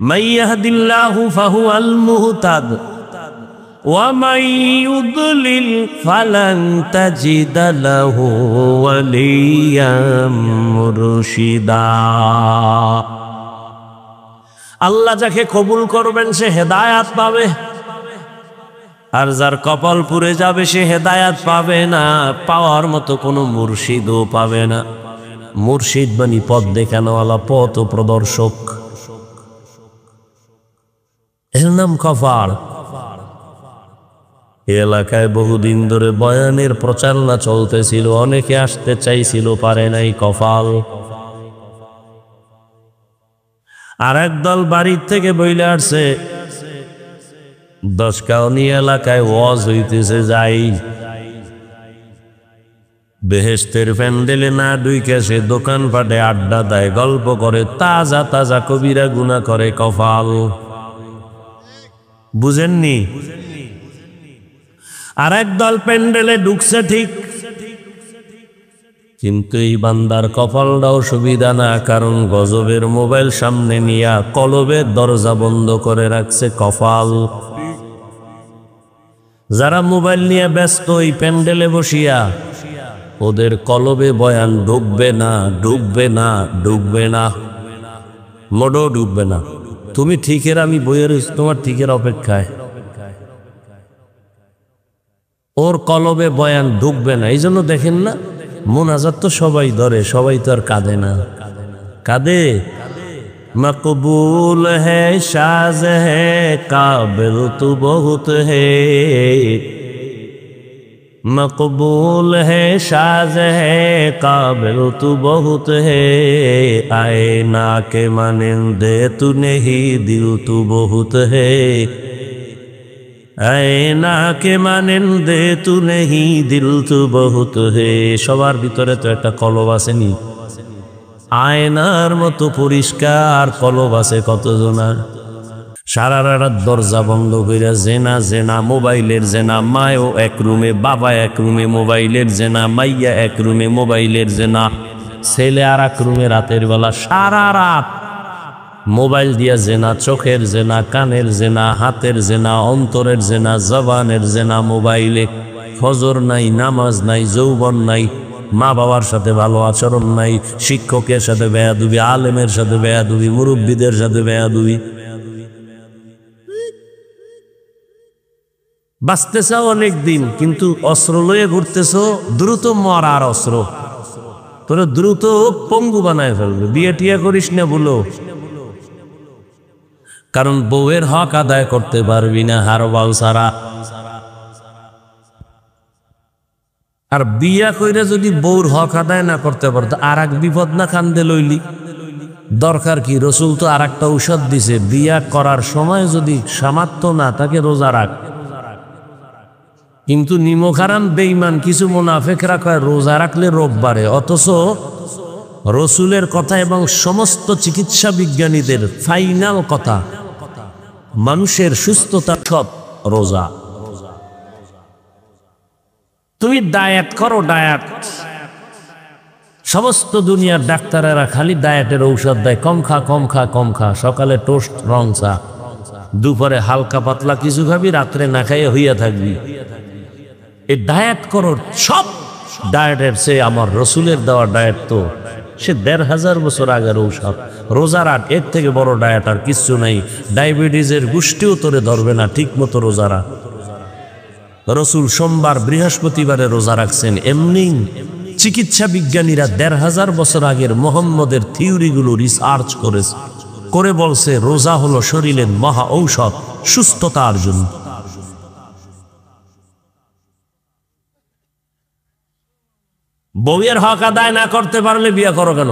মান ইয়াহদিল্লাহু ফাহুয়াল মুহতাদ ওয়া মান ইউদ্লিল ফালান তাজিদা লাহু ওয়ালিয়াম মুরশিদা। আল্লাহ যাকে কবুল করবেন সে হেদায়াত পাবে, আর যার কপাল পুড়ে যাবে সে হেদায়াত পাবে না, পাওয়ার মতো কোনো মুর্শিদও পাবে না। মুর্শিদ বানি পথ দেখানোওয়ালা, পথ প্রদর্শক, এর নাম কফাল। এলাকায় বহুদিন ধরে বয়ানের প্রচারণা চলতেছিল, অনেকে আসতে চাইছিল, পারে নাই। কফাল। আর একদল বাড়ির থেকে বইলে আসছে, 10 কাউনি এলাকায় ওয়াজ হইতেছে, যাই। বেহেশতের প্যান্ডেলে না ঢুইকে সে দোকানপাটে আড্ডা দেয়, গল্প করে, তাজা তাজা কবিরা গুনাহ করে। কফাল। বুঝেননি? আর একদল প্যান্ডেলে ঢুকছে ঠিক, কিন্তু এই বান্দার কপালটাও সুবিধা না, কারণ গজবের মোবাইল সামনে নিয়া কলবের দরজা বন্ধ করে রাখছে। কপাল। যারা মোবাইল নিয়ে ব্যস্ত এই প্যান্ডেলে বসিয়া, ওদের কলবে বয়ান ঢুকবে না, ঢুকবে না, ঢুকবে না, মোটেও ঢুকবে না। তুমি ঠিকের, আমি বইয়ের তোমার ঠিকের অপেক্ষায়, ওর কলবে বয়ান ঢুকবে না। এই জন্য দেখেন না, মুনাজাত তো সবাই ধরে, সবাই তো আর কাঁদে না। কাঁদে? মকবুল হ্যায় শাজ হ্যায় কাবিল তু বহুত হ্যায়, মকবুল হ্যায় শাজ হ্যায় কাবিল তু বহুত হ্যায়, আয়ে না কে মানিন্দে তু নেহি দিল তু বহুত হ্যায়, আয়ে না কে মানিন্দে তু নেহি দিল তু বহুত হ্যায়। সবার ভিতরে তো একটা কলব আসেনি? আয়নার মতো পরিষ্কার কলব আছে কতজনার। সারা রাত দরজা বন্ধ কইরা জেনা জেনা, মোবাইলের জেনা, মায়ও এক রুমে, বাবা এক রুমে, মোবাইলের জেনা, মাইয়া এক রুমে, মোবাইলের জেনা, ছেলে আর এক রুমে। রাতের বেলা সারা রাত মোবাইল দিয়া জেনা, চোখের জেনা, কানের জেনা, হাতের জেনা, অন্তরের জেনা, জবানের জেনা মোবাইলে। ফজর নাই, নামাজ নাই, যৌবন নাই, মা বাবার সাথে ভালো আচরণ নাই, শিক্ষকের সাথে বেয়াদবি, আলেমের সাথে বেয়াদবি, মুরব্বীদের সাথে বেয়াদবি। বাঁচতে চাও অনেক দিন, কিন্তু অস্ত্র লয়ে ঘুরতেছ, দ্রুত মরার অস্ত্র, তোরা দ্রুত পঙ্গু বানায় ফেলবে। বিয়ে টিয়া করিস না বলো, কারণ বউয়ের হক আদায় করতে পারবি না হারবাল ছাড়া। আর বিয়া কইরা যদি বউর হক আদায় না করতে পারতো, আর এক বিপদ না কান্দে লইলি? দরকার কি? রসুল তো আর একটা ঔষধ দিছে, বিয়া করার সময় যদি সামর্থ্য না তাকে রোজা রাখ। কিন্তু নিমখারাম বেঈমান কিছু মুনাফিকরা কয় রোজা রাখলে রোগ বাড়ে, অথচ রসুলের কথা এবং সমস্ত চিকিৎসা বিজ্ঞানীদের ফাইনাল কথা, মানুষের সুস্থতা সব রোজা। তুমি ডায়েট করো, ডায়েট। সমস্ত দুনিয়ার ডাক্তারেরা খালি ডায়েটের ঔষধ দেয়, কম খা কম খা কম খা। সকালে টোস্ট রং চা, দুপুরে হালকা পাতলা কিছু খাবি, রাত্রে না খাইয়ে হইয়া থাকবি। এই ডায়েট করো। সব ডায়েটের চেয়ে আমার রসুলের দেওয়া ডায়েট তো সে 1500 বছর আগের ঔষধ। রোজার আট এর থেকে বড় ডায়েট আর কিচ্ছু নাই। ডায়াবেটিসের গোষ্ঠীও তোরে ধরবে না ঠিক মতো রোজারা। রসুল সোমবার বৃহস্পতিবারে রোজা রাখছেন। এমনি চিকিৎসা বিজ্ঞানীরা 1500 বছর আগের মোহাম্মদের থিওরিগুলো রিসার্চ করে বলছে রোজা হলো শরীরের মহা ঔষধ সুস্থতার জন্য। বউয়ের হক আদায় না করতে পারলে বিয়ে করো কেন?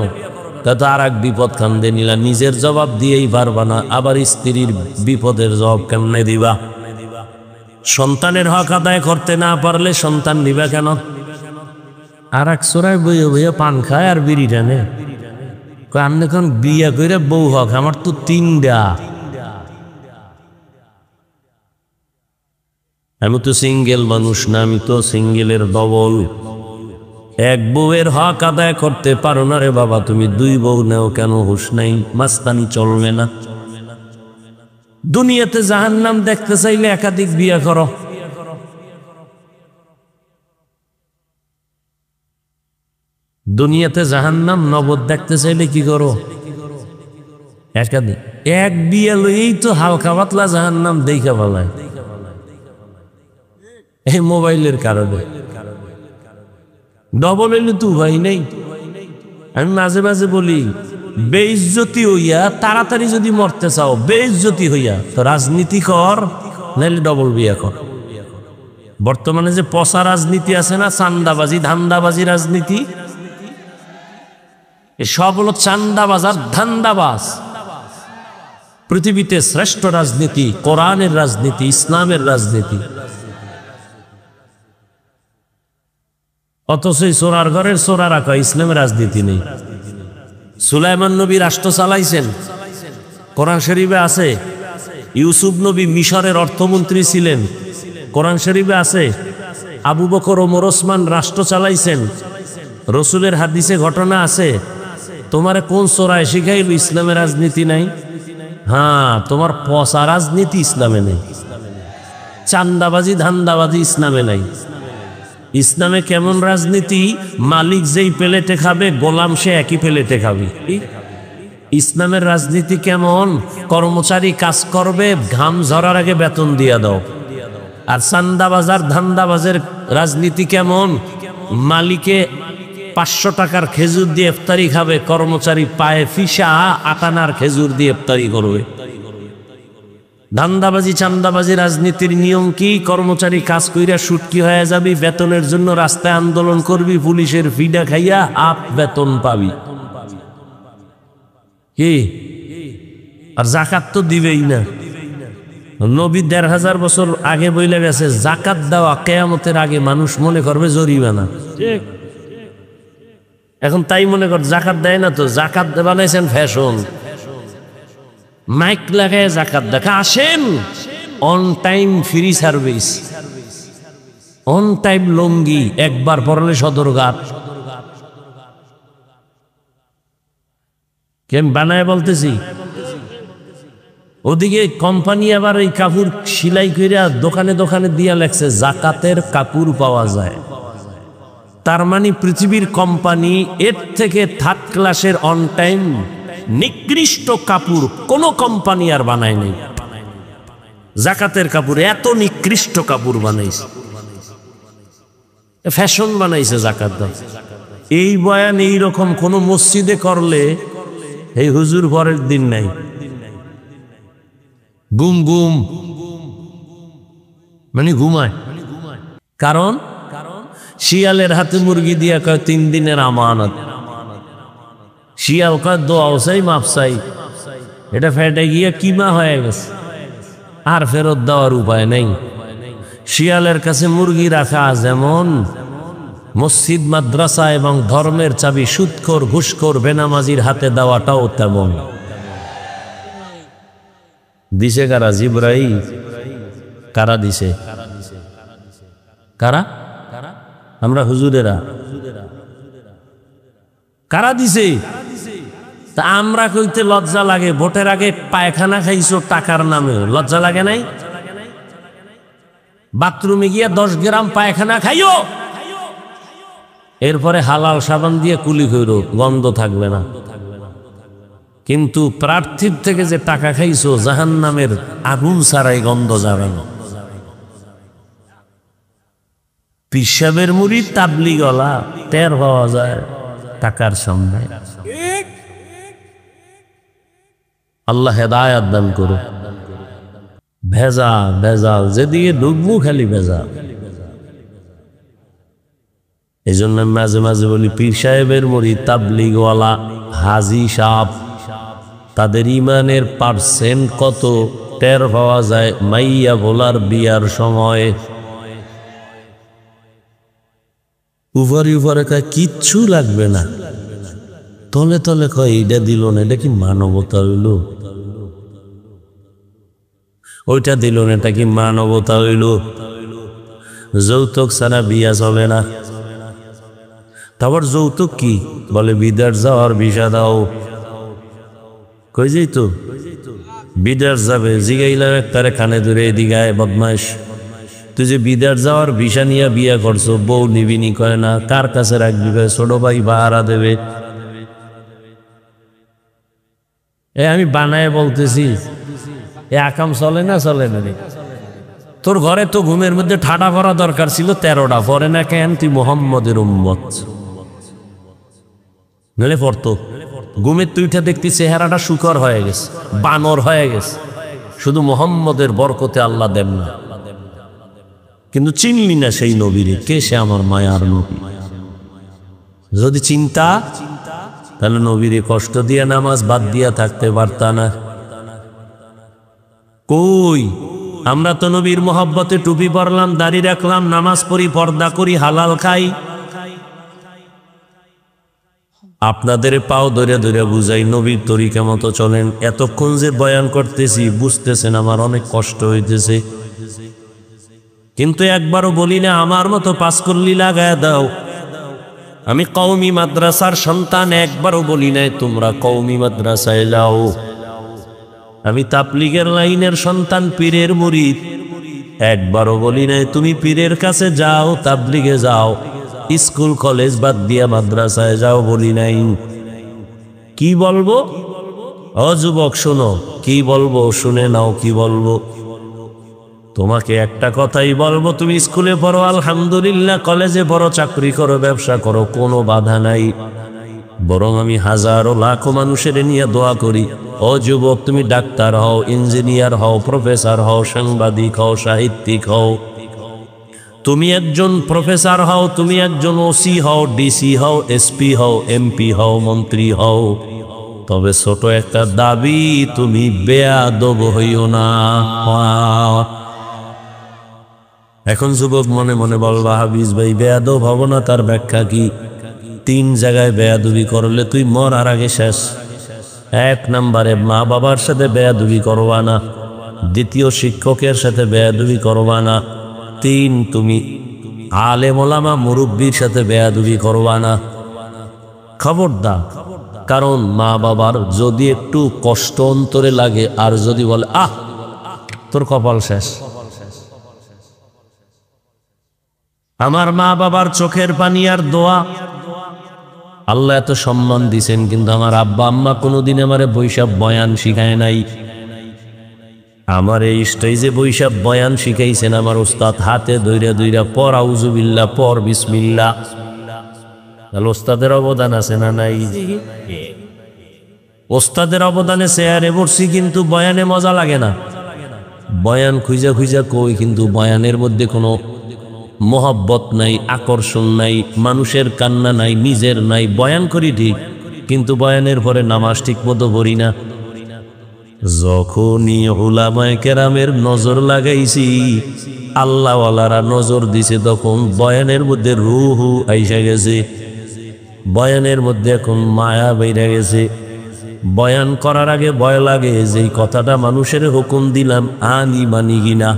তা আর এক বিপদ কান্দে নিলা, নিজের জবাব দিয়েই পারবা না, আবার স্ত্রীর বিপদের জবাব কেমনে দিবা? সন্তানের হক আদায় করতে না পারলে সন্তান নিবা কেন? আর এক চোরাই বইয়ে বইয়ে পান খায় আর বিড়ি টানে। আমি এখন বিয়ে করে বউ হক, আমার তো 3টা। আমি তো সিঙ্গেল মানুষ না, আমি তো সিঙ্গেলের ডবল। এক বউয়ের হক আদায় করতে পারো না রে বাবা, তুমি 2 বউ নেও কেন? হুঁশ নাই, মাস্তানি চলবে না। দুনিয়াতে জাহান্নাম দেখতে চাইলে একাধিক বিয়ে করো। দুনিয়াতে জাহান্নাম নবদ দেখতে চাইলে কি করো? একাধিক। এক বিয়ে লইই তো হালকা পাতলা জাহান্নাম দেখা ফেলায় এই মোবাইলের কারণে। ডবল এলে তো ভাই নেই। আমি মাঝে মাঝে বলি, বেইজ্জতি হইয়া তাড়াতাড়ি যদি মরতে চাও, বেইজ্জতি হইয়া তো রাজনীতি কর, নাইলে ডবল বিয়া কর। বর্তমানে যে পচা রাজনীতি আছে না, চান্দাবাজি ধান্দাবাজি রাজনীতি, সব হলো চান্দাবাজ আর ধান্দাবাজ। পৃথিবীতে শ্রেষ্ঠ রাজনীতি কোরআনের রাজনীতি, ইসলামের রাজনীতি। অথচ চোরার ঘরের চোরা রাখা, ইসলামের রাজনীতি নেই। সুলাইমান নবী রাষ্ট্র চালাইছেন, কোরআন শরীফে আছে। ইউসুফ নবী মিশরের অর্থমন্ত্রী ছিলেন, কোরআন শরীফে আছে। আবু বকর ওমর ওসমান রাষ্ট্র চালাইছেন, রসুলের হাদিসে ঘটনা আছে। তোমারে কোন চোরায় শিখাইল ইসলামের রাজনীতি নাই? হ্যাঁ, তোমার পচা রাজনীতি ইসলামে নেই, চান্দাবাজি ধান্দাবাজি ইসলামে নাই। ইসলামে কেমন রাজনীতি? মালিক যেই প্লেটে খাবে, গোলাম সে একই প্লেটে খাবে। ইসলামের রাজনীতি কেমন? কর্মচারী কাজ করবে, ঘাম ঝরার আগে বেতন দিয়া দাও। আর চান্দাবাজার ধান্দাবাজের রাজনীতি কেমন? মালিকে 500 টাকার খেজুর দিয়ে ইফতারি খাবে, কর্মচারী পায়ে ফিসা আটানার খেজুর দিয়ে ইফতারি করবে। ধান্দাবাজি চান্দাবাজি রাজনীতির নিয়ম কি? কর্মচারী কাজ কইরা সুটকি হয়ে যাবি, বেতনের জন্য রাস্তায় আন্দোলন করবি, পুলিশের ফিডা খাইয়া আপ বেতন পাবি। কি? আর জাকাত তো দিবেই না। নবী 1500 বছর আগে বইলে গেছে, জাকাত দেওয়া কিয়ামতের আগে মানুষ মনে করবে জরিমানা। ঠিক। এখন তাই মনে কর জাকাত দেয় না, তো জাকাত বানাইছেন ফ্যাশন। মাইক লাগায় জাকাত দেখা, আসেন on time free service, on time লঙ্গি, একবার পরলে সদরঘাট। কেন বানায় বলতেছি? ওদিকে কোম্পানি আবার এই কাপড় সিলাই কইরা দোকানে দোকানে দিয়া লেখছে জাকাতের কাপড় পাওয়া যায়। তার মানে পৃথিবীর কোম্পানি এর থেকে 3rd ক্লাসের অন টাইম নিকৃষ্ট কাপড় কোন কোম্পানি আর বানায় নাই। জাকাতের কাপড় এত নিকৃষ্ট কাপড় বানাইছে, ফ্যাশন বানাইছে জাকাত দাও। এই বয়ান এইরকম কোন মসজিদে করলে এই হুজুর পরের দিন নাই, গুম গুম মানে ঘুমায়। কারণ শিয়ালের হাতে মুরগি দিয়া কয় 3 দিনের আমানত, শিয়াল কয় দোয়াও চাই মাপ চাই, এটা ফেটে গিয়ে কিমা হয়ে গেছে, আর ফেরত দেওয়ার উপায় নেই। শিয়ালের কাছে মুরগি রাখা যেমন, মসজিদ মাদ্রাসা এবং ধর্মের চাবি সুদখোর ঘুষখোর বেনামাজির হাতে দেওয়াটাও তেমন। দিছে কারা? জিবরাইল। কারা দিছে? কারা? আমরা হুজুরেরা। কারা দিছে? তা আমরা কইতে লজ্জা লাগে, ভোটের আগে পায়খানা খাইছো টাকার নামে, লজ্জা লাগে নাই? বাথরুমে গিয়া 10 গ্রাম পায়খানা খাইও, এরপরে হালাল সাবান দিয়ে কুলি কইরো, গন্ধ থাকবে না। কিন্তু প্রার্থীর থেকে যে টাকা খাইছো, জাহান্নামের আগুন ছাড়াই গন্ধ যাবে না। পিসাবের মুড়ি তাবলিগলা টের পাওয়া যায় টাকার সামনে। আল্লাহ হেদায়াত দান করো। ভেজাল ভেজাল, যেদিকে ডুবমু খালি ভেজাল। এই জন্য মাঝে মাঝে বলি, পীর সাহেবের মুড়ি তাবলিগওয়ালা হাজি সাহেব, তাদের ইমানের পার্সেন্ট কত টের পাওয়া যায় মাইয়া ভোলার বিয়ার সময়। উপরে উপরে কয় কিচ্ছু লাগবে না, তলে তলে কয় এইটা দিল না, এটা কি মানবতা হইল? ওইটা দিল না, এটা কি মানবতা হইল? যৌতুক ছাড়া বিয়া চলে না। তারপর যৌতুক কি বলে? বিদেশ যাওয়ার ভিসা দাও। কই যাই তো বিদেশ যাবে, জিগাইলাম একটারে কানে ধরে, এদিকে বদমাইশ, তুই যে বিদেশ যাওয়ার ভিসা নিয়ে বিয়া করছো, বউ নিবিনি কয় না, কার কাছে রাখবি? ছোট ভাই ভাড়া দেবে। আমি বানায় বলতেছি, এ আকাম চলে না? চলে না রে। তোর ঘরে তো ঘুমের মধ্যে ঠাডা করা দরকার ছিল 13টা, পরে না কেন? তুই মুহাম্মদের উম্মত, নইলে পড়তো। ঘুমের তুইটা দেখতি চেহারাটা শুকর হয়ে গেছে, বানর হয়ে গেছে, শুধু মুহাম্মদের বরকতে আল্লাহ দেন না। কিন্তু চিনলি না সেই নবীরে, কে সে? আমার মায়ার নবী। যদি চিন্তা, তাহলে নবীরে কষ্ট দিয়ে নামাজ বাদ দিয়া থাকতে পারতা না। কই, আমরা তো নবীর মোহাব্বতে টুপি পরলাম, দাড়ি রাখলাম, নামাজ পড়ি, পর্দা করি, হালাল খাই। আপনাদের পাও ধরে ধরে বুঝাই, নবীর তরিকা মতো চলেন। এতক্ষণ যে বয়ান করতেছি, বুঝতেছেন আমার অনেক কষ্ট হইতেছে, কিন্তু একবারও বলি না আমার মতো পাঁচকল্লি লাগায় দাও। আমি কওমি মাদ্রাসার সন্তান, একবারও বলি নাই তোমরা কওমি মাদ্রাসায় যাও। আমি তাবলীগের লাইনের সন্তান, পীরের মুরিদ, একবারও বলি নাই তুমি পীরের কাছে যাও, তাবলীগে যাও, স্কুল কলেজ বাদ দিয়া মাদ্রাসায় যাও, বলি নাই। কি বলবো? ও যুবক শোনো, কি বলবো শুনে নাও। কি বলবো? তোমাকে একটা কথাই বলবো, তুমি স্কুলে পড়ো আলহামদুলিল্লাহ, কলেজে পড়ো, চাকরি করো, ব্যবসা করো, কোনো বাধা নাই। বরং আমি হাজারো লাখো মানুষের নিয়ে দোয়া করি, ও যুবক তুমি ডাক্তার হও, ইঞ্জিনিয়ার হও, প্রফেসর হও, সাংবাদিক হও, সাহিত্যিক হও, তুমি একজন প্রফেসর হও, তুমি একজন ওসি হও, ডিসি হও, এসপি হও, এমপি হও, মন্ত্রী হও, তবে ছোট একটা দাবি, তুমি বেয়াদব হইও না। এখন যুবক মনে মনে বলবা, হাফিজ ভাই বেয়াদব হব না, তার ব্যাখ্যা কি? 3 জায়গায় বেয়াদবি করলে তুই মরার আগে শেষ। 1 নম্বরে মা বাবার সাথে বেয়াদবি করবা না, 2য় শিক্ষকের সাথে বেয়াদবি করবা না, 3 তুমি আলেম ওলামা মুরব্বির সাথে বেয়াদবি করবা না। খবরদার, কারণ মা বাবার যদি একটু কষ্ট অন্তরে লাগে, আর যদি বলে আহ তোর কপাল শেষ। আমার মা বাবার চোখের পানি আর দোয়া, আল্লাহ এত সম্মান দিছেন, কিন্তু আমার আব্বা আম্মা কোনোদিন আমারে বৈশাখ বয়ান শিখায় নাই। আমার এই স্টেজে বৈশাখ বয়ান শিখাইছেন আমার ওস্তাদ, হাতে দইরা দইরা পর আউযুবিল্লাহ, পর বিসমিল্লাহ। তাহলে ওস্তাদের অবদান আছে না নাই? ওস্তাদের অবদানে চেয়ারে বসছি, কিন্তু বয়ানে মজা লাগে না। বয়ান খুঁজা খুঁজা কই, কিন্তু বয়ানের মধ্যে কোনো মোহাব্বত নাই, আকর্ষণ নাই, মানুষের কান্না নাই, নিজের নাই। বয়ান করি ঠিক, কিন্তু বয়ানের পরে নামাজ ঠিক মতো পড়ি না। যখনই উলামায়ে কেরামের নজর লাগাইছি, আল্লাহওয়ালারা নজর দিছে, তখন বয়ানের মধ্যে রূহ আইসা গেছে, বয়ানের মধ্যে এখন মায়া বেড়ে গেছে। বয়ান করার আগে ভয় লাগে যে এই কথাটা মানুষের হুকুম দিলাম, আনি মানি কিনা।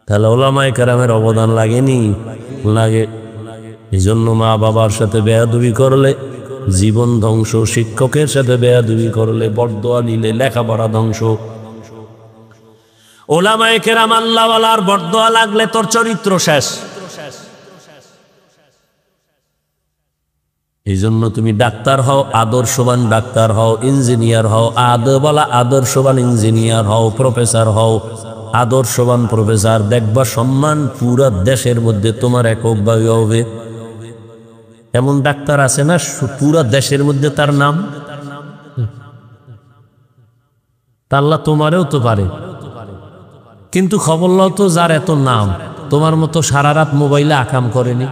তাহলে উলামায়ে কেরামের অবদান লাগেনি? লাগে। এই জন্য মা বাবার সাথে বেয়াদবি করলে জীবন ধ্বংস, শিক্ষকের সাথে বেয়াদবি করলে, বরদোয়া নিলে লেখাপড়া ধ্বংস। উলামায়ে কেরাম আল্লাহওয়ালার বরদোয়া লাগলে তোর চরিত্র শেষ। এই জন্য তুমি ডাক্তার হও, আদর্শবান ডাক্তার হও, ইঞ্জিনিয়ার হও, আদবওয়ালা আদর্শবান ইঞ্জিনিয়ার হও, প্রফেসর হও, আদর্শবান প্রফেসর। দেখবা সম্মান পুরা দেশের মধ্যে তোমার এককভাবে হবে। এমন ডাক্তার আছে না পুরা দেশের মধ্যে তার নাম? তা আল্লাহ তোমারেও তো পারে, কিন্তু খবর লও তো যার এত নাম তোমার মতো সারা রাত মোবাইলে আকাম করেনি।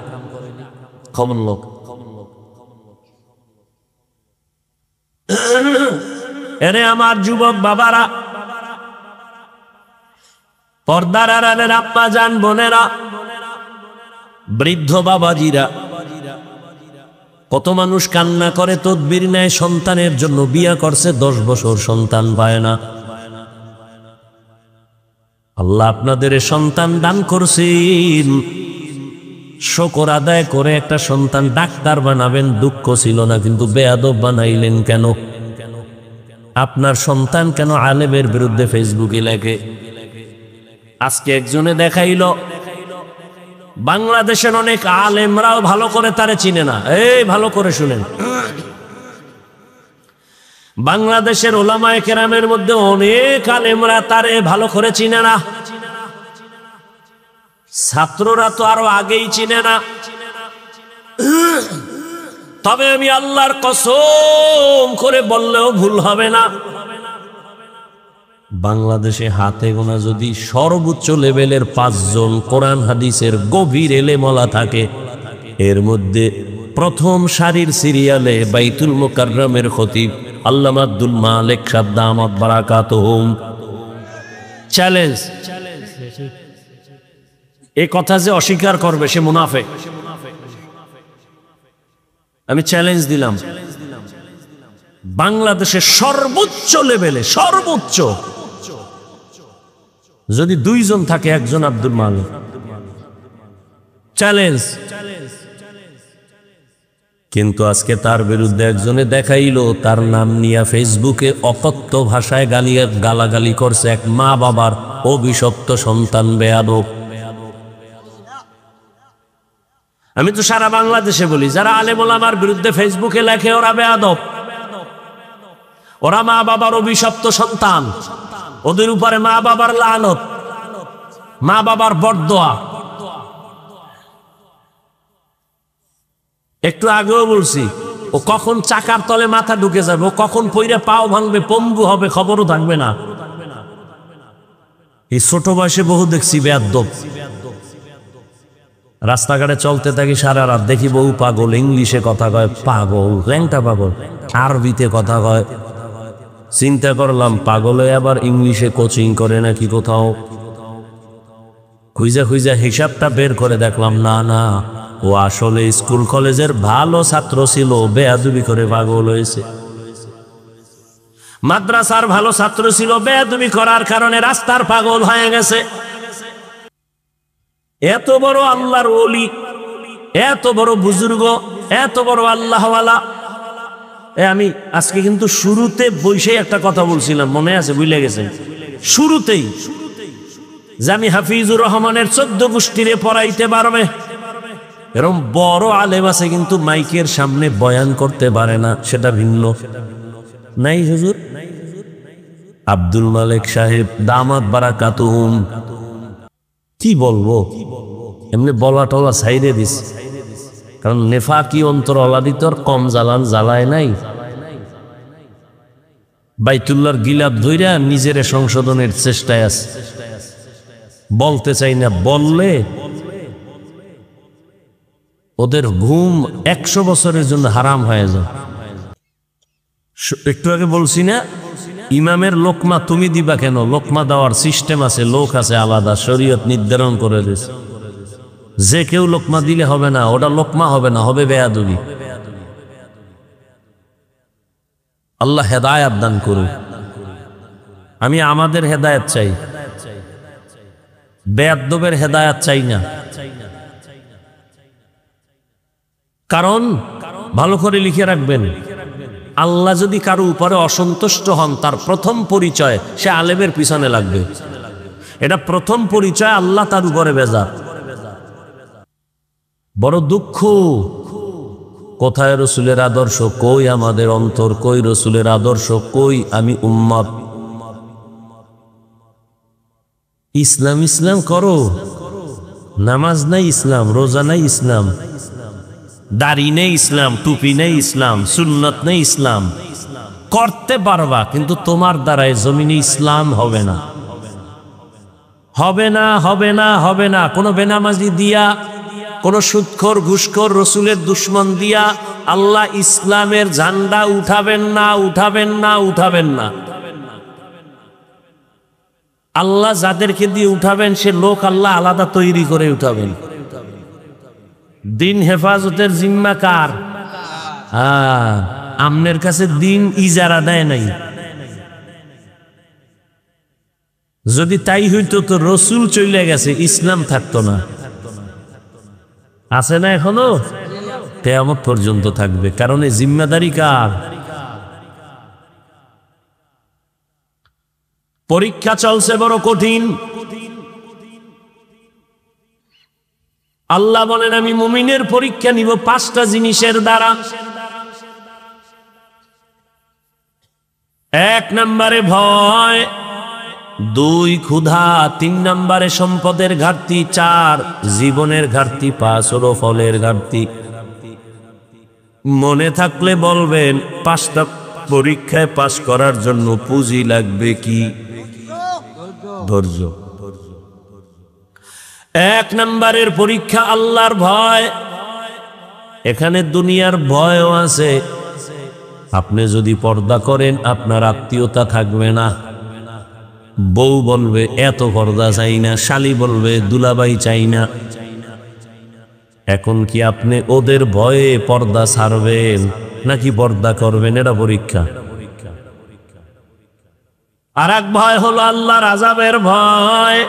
খবর লোক এরে আমার যুবক বাবারা, পর্দার আড়ালের আম্মা জান বোনেরা, বৃদ্ধ বাবাজিরা, কত মানুষ কান্না করে, তদবির নেয় সন্তানের জন্য। বিয়া করছে 10 বছর, সন্তান পায় না। আল্লাহ আপনাদের সন্তান দান করছেন, শুকর আদায় করে একটা সন্তান ডাক্তার বানাবেন, দুঃখ ছিল না, কিন্তু বেয়াদব বানাইলেন কেন? আপনার সন্তান কেন আলেমের বিরুদ্ধে ফেসবুকে লেখে? আজকে একজনে দেখাইল বাংলাদেশের অনেক আলেমরাও ভালো করে তারে চিনে না। এই ভালো করে শুনেন, বাংলাদেশের উলামায়ে কেরামের মধ্যে অনেক আলেমরা তারে ভালো করে চিনে না। ছাত্ররা তো আরো আগেই চিনে না। তবে আমি আল্লাহর কসম করে বললেও ভুল হবে না, বাংলাদেশে হাতে গোনা যদি সর্বোচ্চ লেভেলের 5 জন কোরআন হাদিসের গভীর এলেমওয়ালা থাকে, এর মধ্যে প্রথম সারির সিরিয়ালে বাইতুল মুকাররমের খতিব আল্লামা আব্দুল মালিক সাহেব দামাত বারাকাতুহুম। চ্যালেঞ্জ, এই কথা যে অস্বীকার করবে সে মুনাফিক। আমি চ্যালেঞ্জ দিলাম, বাংলাদেশের সর্বোচ্চ লেভেলে, সর্বোচ্চ যদি 2 জন থাকে, একজন আব্দুল মালিক। চ্যালেঞ্জ। কিন্তু আজকে তার বিরুদ্ধে একজনে দেখাইলো, তার নাম নিয়ে ফেসবুকে অকথ্য ভাষায় গালাগালি করছে এক মা বাবার অভিশপ্ত সন্তান বেয়াদব। আমি তো সারা বাংলাদেশে বলি, যারা আলেম ওলামার বিরুদ্ধে ফেসবুকে লেখে ওরা বেয়াদব, ওরা মা বাবার অভিশপ্ত সন্তান, ওদের উপরে মা বাবার লানত, মা বাবার বরদোয়া। একটু আগেও বলছি, ও কখন চাকার তলে মাথা ঢুকে যাবে, ও কখন পইরে পাও ভাঙবে, পঙ্গু হবে, খবরও থাকবে না। এই ছোট বয়সে বহু দেখছি বেয়াদব। রাস্তাঘাটে চলতে থাকি সারা রাত, দেখি বহু পাগল, ইংলিশে কথা কয়, পাগল ল্যাংটা পাগল, আরবিতে কথা কয়। চিন্তা করলাম পাগলে আবার ইংলিশে কোচিং করে নাকি কোথাও। খুঁজা খুঁজা হিসাবটা বের করে দেখলাম, না না, ও আসলে স্কুল কলেজের ভালো ছাত্র ছিল, বেয়াদবি করে পাগল হয়েছে। মাদ্রাসার ভালো ছাত্র ছিল, বেয়াদবি করার কারণে রাস্তার পাগল হয়ে গেছে। এত বড় আল্লাহর ওলি, এত বড় বুজুর্গ, এত বড় আল্লাহওয়ালা। আমি আজকে কিন্তু শুরুতে বসে একটা কথা বলছিলাম, মনে আছে? ভুলে গেছেন শুরুতেই, যে আমি হাফিজুর রহমানের 14 গোষ্ঠীরে পড়াইতে পারবে। এরকম বড় আলেম আছে কিন্তু মাইকের সামনে বয়ান করতে পারে না, সেটা ভিন্ন। নাই হুজুর, আব্দুল মালিক সাহেব দামাত বারাকাতুহুম। কি বলবো, এমনি বলা টলা সাইডে দিস, কারণ নেফাকি অন্তর অলাদি তোর কম জ্বালায় নাই। বাইতুল্লাহর গিলাপ ধইরা নিজের সংশোধনের চেষ্টায় আছে, বলতে চাই না, বললে ওদের ঘুম 100 বছরের জন্য হারাম হয়ে যায়। একটু আগে বলছি না, ইমামের লোকমা তুমি দিবা কেন? লোকমা দেওয়ার সিস্টেম আছে, লোক আছে আলাদা, শরীয়ত নির্ধারণ করে দিয়েছে। যে কেউ লোকমা দিলে হবে না, ওটা লোকমা হবে না, হবে বেয়াদবি। আল্লাহ হেদায়েত দান করুন। আমি আমাদের হেদায়েত চাই, বেয়াদবের হেদায়েত চাই না। কারণ ভালো করে লিখে রাখবেন, আল্লাহ যদি কারো উপরে অসন্তুষ্ট হন, তার প্রথম পরিচয় সে আলেমের পিছনে লাগবে। এটা প্রথম পরিচয়, আল্লাহ তার উপরে বেজার। বড় দুঃখ, কোথায় রসুলের আদর্শ, কই আমাদের অন্তর, কই রসুলের আদর্শ, কই আমি উম্মত। ইসলাম ইসলাম করো, নামাজ নাই ইসলাম, রোজা নাই ইসলাম, দাড়ি নেই ইসলাম, টুপি নেই ইসলাম, সুন্নত নেই ইসলাম। করতে পারবা, কিন্তু তোমার দ্বারাই জমিনে ইসলাম হবে না, হবে না, হবে না, হবে না। কোনো বেনামাজি দিয়া, কোন সুদখোর ঘুষখোর রসুলের দুশ্মন দিয়া আল্লাহ ইসলামের ঝান্ডা উঠাবেন না, উঠাবেন না, উঠাবেন না। আল্লাহ যাদেরকে দিয়ে উঠাবেন সে লোক আল্লাহ আলাদা তৈরি করে উঠাবেন। দিন হেফাজতের জিম্মা কার? আমনের কাছে দিন ইজারা দেয় নাই। যদি তাই হইতো তো রসুল চলে গেছে, ইসলাম থাকতো না। আছে না এখনো? কিয়ামত পর্যন্ত থাকবে, কারণ এই জিম্মাদারি কার? পরীক্ষা চলছে বড় কঠিন। আল্লাহ বলেন আমি মুমিনের পরীক্ষা নিব 5টা জিনিসের দ্বারা। 1 নম্বরে ভয়, 2 ক্ষুধা, 3 নম্বরে সম্পদের ঘাটতি, 4 জীবনের ঘাটতি, 5 হলো ফলের ঘাটতি। মনে থাকলে বলবেন 5টা পরীক্ষায় পাস করার জন্য পুঁজি লাগবে কি? ধৈর্য। 1 নম্বরের পরীক্ষা আল্লাহর ভয়। এখানে দুনিয়ার ভয়ও আছে। আপনি যদি পর্দা করেন আপনার আত্মীয়তা থাকবে না। বউ বলবে এত পর্দা চাই না, শালি বলবে দুলাভাই চাই না। এখন কি আপনি ওদের ভয়ে পর্দা ছাড়বেন নাকি পর্দা করবেন? এটা পরীক্ষা। আর এক ভয় হলো আল্লাহর আযাবের ভয়।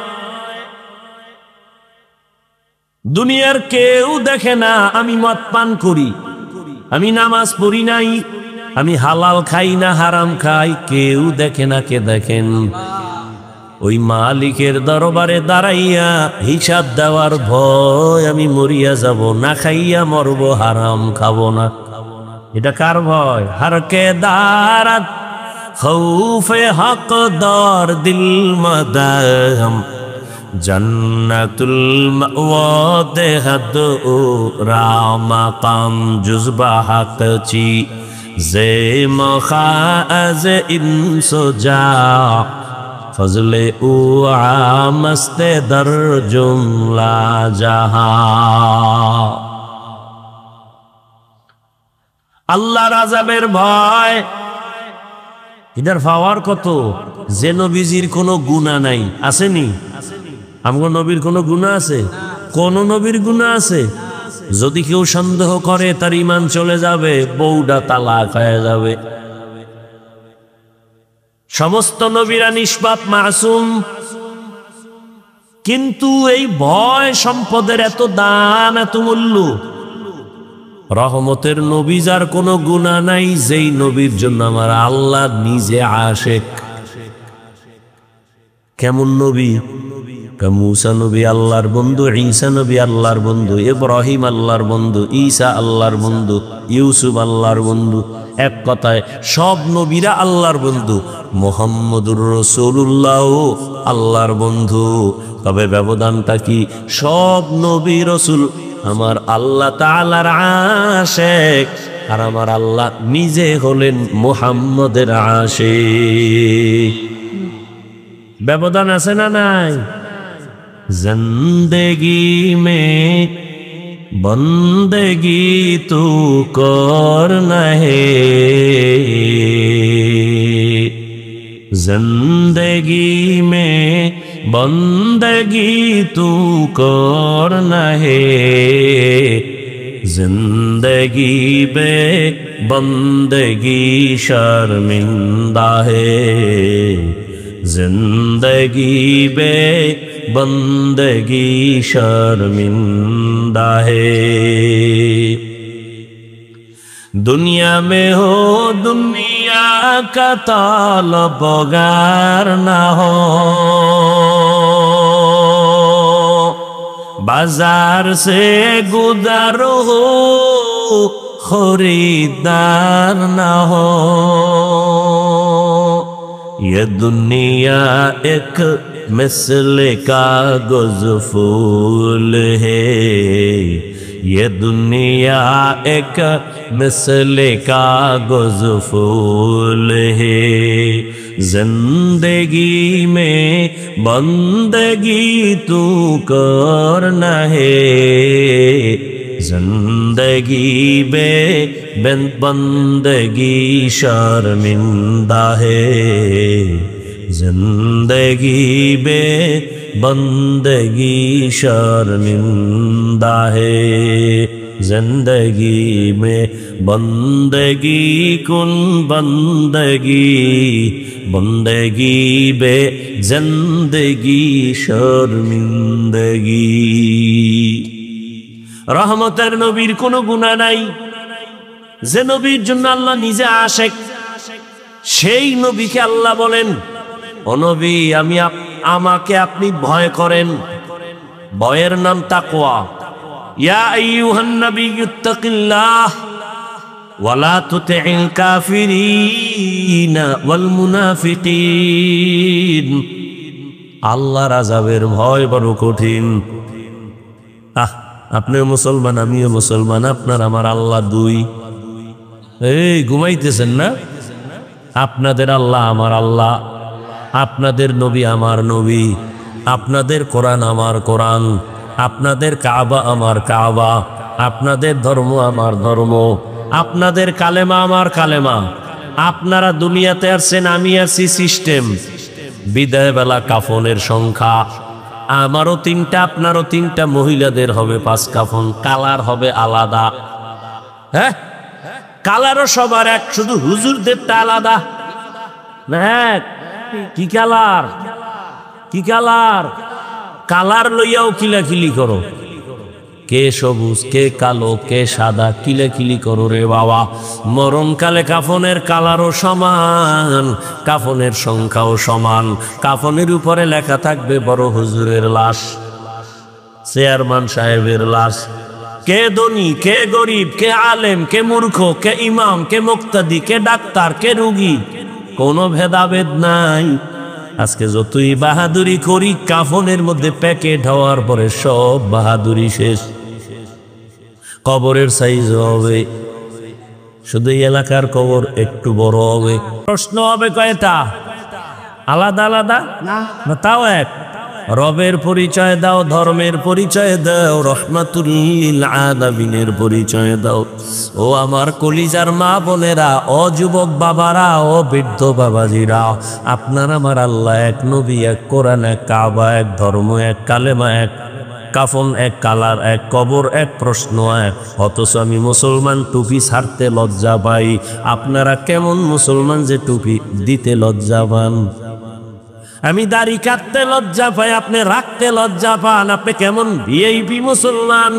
দুনিয়ার কেউ দেখে না আমি মদ পান করি, আমি নামাজ পড়ি নাই, আমি হালাল খাই না হারাম খাই, কেউ দেখে না। কে দেখেন? ওই মালিকের দরবারে দাঁড়াইয়া হিসাব দেওয়ার ভয়। আমি মরিয়া যাব, না খাইয়া মরবো, হারাম খাবো না। এটা কার ভয়? হরকে দারাত খৌফে হক দর দিল মদাম জন্নতুল মাওয়া দেহদ ও রামাকাম জুজবা হক চি জে মখাজ ইনসুজা ফজলে ও আমস্তে দর জুমলা জাহা। আল্লাহর আযাবের ভয়। এটার পাওয়ার কত? যে নবীজির কোনো গুনাহ নাই, আসেনি? আমগো নবীর কোনো গুনাহ আছে? কোন নবীর গুনাহ আছে? যদি কেউ সন্দেহ করে তার ঈমান চলে যাবে, বউটা তালাক হয়ে যাবে। সমস্ত নবীরা নিষ্পাপ মাসুম, কিন্তু এই ভয় সম্পদের এত দাম, এত মূল্য। রহমতের নবী যার কোনো গুনাহ নাই, যেই নবীর জন্য আমার আল্লাহ নিজে আশেক। কেমন নবী? মুসা নবী আল্লাহর বন্ধু, ঈসা নবী আল্লাহর বন্ধু, ইব্রাহিম আল্লাহর বন্ধু, ঈসা আল্লাহর বন্ধু, ইউসুফ আল্লাহর বন্ধু। এক কথায় সব নবীরা আল্লাহর বন্ধু, মুহাম্মদুর রাসূলুল্লাহ আল্লাহর বন্ধু। তবে ব্যবধানটা কি? সব নবী রাসূল আমার আল্লাহ তাআলার আশিক, আর আমার আল্লাহ নিজে হলেন মুহাম্মদের আশিক। ব্যবধান আছে না নাই? জিন্দেগি মে বন্দেগি তু করনা হে, जिंदगी में बंदगी तू करना है, जिंदगी बे बंदगी शर्मिंदा है, जिंदगी बे बंदगी शर्मिंदा है। दुनिया में हो दुनिया का तालबगार ना हो, बाजार से गुजर हो खरीदार ना हो। ये दुनिया एक मिसल कागज फूल है, ये दुनिया एक मिसल कागज फूल है, जिंदगी में बंदगी तू करना है, जिंदगी बे बंदगी शर्मिंदा है, जिंदगी बे बंदगी शर्मिंदा है, जिंदगी में बंदगी कुन बंदगी, बंदगी बे जिंदगी शर्मिंदगी। रहमतेर नबीर कोनो गुनाह নাই, যে নবীর জন্য আল্লাহ নিজে আশিক, সেই নবীকে আল্লাহ বলেন, ও নবী আমি আমাকে আপনি ভয় করেন। ভয়ের নাম তাকওয়া। ইয়া আইয়ুহান নাবিয়্যুত্তাকিল্লাহ ওয়া লা তুতি'ল কাফিরিনা ওয়াল মুনাফিকিন। আল্লাহর আযাবের ভয় বড় কঠিন। আপনিও মুসলমান, আমিও মুসলমান, আপনার আমার আল্লাহ দুই। এই ঘুমাইতেছেন না? আপনাদের আল্লাহ আমার আল্লাহ, আপনাদের নবী আমার নবী, আপনাদের কোরআন আমার কোরআন, আপনাদের কাবা আমার কাবা, আপনাদের ধর্ম আমার ধর্ম, আপনাদের কালেমা আমার কালেমা। আপনারা দুনিয়াতে আসছেন, আমি আছি সিস্টেম। বিদায় বেলা কাফনের সংখ্যা আমারও 3টা, আপনারও 3টা, মহিলাদের হবে 5 কাফন, কালার হবে আলাদা। হ্যাঁ, কালারও সবার এক, শুধু হুজুরদেরটা আলাদা। হ্যাঁ, কি কালার, কি কালার? কালার লইয়াও কিলাকিলি করো, কে সবুজ, কে কালো, কে সাদা, কিলাকিলি করো রে বাবা। মরণকালে কাফনের কালারও সমান, কাফনের সংখ্যাও সমান। কাফনের উপরে লেখা থাকবে বড় হুজুরের লাশ, চেয়ারম্যান সাহেবের লাশ। কে ধনী, কে গরিব, কে আলেম, কে মূর্খ, কে ইমাম, কে মুক্তাদি, কে ডাক্তার, কে রুগী, কোনো ভেদাভেদ নাই। আজকে যতই বাহাদুরি করি, কাফনের মধ্যে প্যাকেট হওয়ার পরে সব বাহাদুরি শেষ। কবরের সাইজ হবে, শুধু এলাকার কবর একটু বড় হবে। প্রশ্ন হবে কয়টা? আলাদা আলাদা না, তাও এক। রবের পরিচয় দাও, ধর্মের পরিচয় দাও, রহমাতুল লিল আলামিনের পরিচয় দাও। ও আমার কলিজার মা বোনেরা, ও যুবক বাবারা, ও বৃদ্ধ বাবাজিরা, আপনার আমার আল্লাহ এক, নবী এক, কোরআন এক, কাবা এক, ধর্ম এক, কালেমা এক, কাফন এক, কালার এক, কবর এক, প্রশ্ন এক। অথচ আমি মুসলমান, টুপি ছাড়তে লজ্জা পাই। আপনারা কেমন মুসলমান যে টুপি দিতে লজ্জা পান? আমি দাড়ি কাটতে লজ্জা পাই, আপনি রাখতে লজ্জা পান। আপনি কেমন ভিআইপি মুসলমান?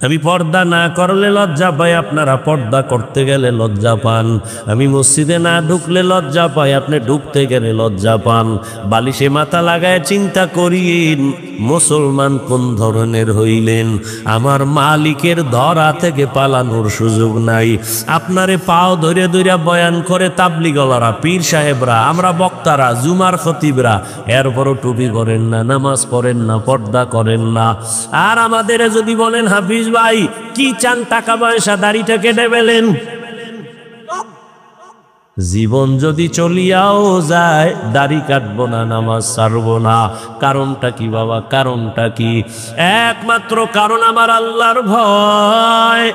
আমি পর্দা না করলে লজ্জা পাই, আপনারা পর্দা করতে গেলে লজ্জা পান। আমি মসজিদে না ঢুকলে লজ্জা পাই, আপনি ঢুকতে গেলে লজ্জা পান। বালিশে মাথা লাগায় চিন্তা করিন মুসলমান কোন ধরনের হইলেন। আমার মালিকের ধরা থেকে পালানোর সুযোগ নাই। আপনারে পাও ধরে ধরে বয়ান করে তাবলিগলারা, পীর সাহেবরা, আমরা বক্তারা, জুমার খতিবরা, এরপরও টুপি করেন না, নামাজ পড়েন না, পর্দা করেন না। আর আমাদের যদি বলেন হাফিজ ভাই কি চান, টাকা পয়সা, দাড়িটা কেটে ফেলেন। জীবন যদি চলিয়াও যায় দাড়ি কাটবো না, নামাজ ছাড়বো না। কারণটা কি বাবা? কারণটা কি? একমাত্র কারণ আমার আল্লাহর ভয়।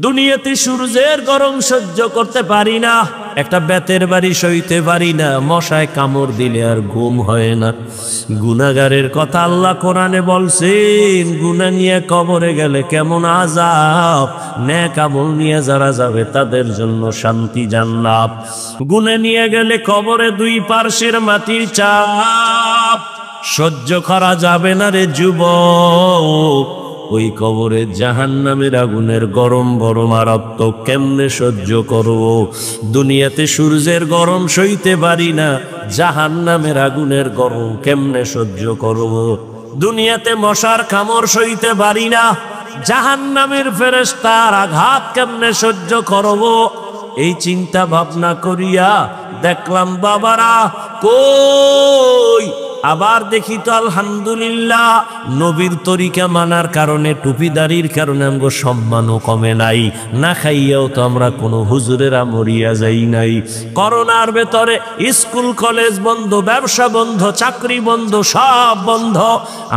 দুনিয়াতে সূর্যের গরম সহ্য করতে পারি না, একটা বেতের বাড়ি সইতে পারি না, মশায় কামড় দিলে আর ঘুম হয় না। গুনাহগারের কথা আল্লাহ কোরআনে বলছেন, গুনাহ নিয়ে কবরে গেলে কেমন আযাব, নেক আমল নিয়ে যারা যাবে তাদের জন্য শান্তি জান্নাত। গুনাহ নিয়ে গেলে কবরে দুই পার্শ্বের মাটির চাপ সহ্য করা যাবে না রে যুবক। ওই কবরে জাহান্নামের আগুনের গরম বড় মারাত্মক, কেমনে সহ্য করব? দুনিয়াতে সূর্যের গরম সইতে পারি না, জাহান্নামের আগুনের গরম কেমনে সহ্য করব? দুনিয়াতে মশার কামড় সইতে পারি না, জাহান্নামের ফেরেশতার আঘাত কেমনে সহ্য করব? এই চিন্তা ভাবনা করিয়া দেখলাম বাবারা কই, আবার দেখি তো আলহামদুলিল্লাহ নবীর তরিকা মানার কারণে, টুপিদারির কারণে আমগো সম্মানও কমে নাই। না খাইয়াও তো আমরা কোনো হুজুরেরা মরিয়া যাই নাই। করোনার ভেতরে স্কুল কলেজ বন্ধ, ব্যবসা বন্ধ, চাকরি বন্ধ, সব বন্ধ।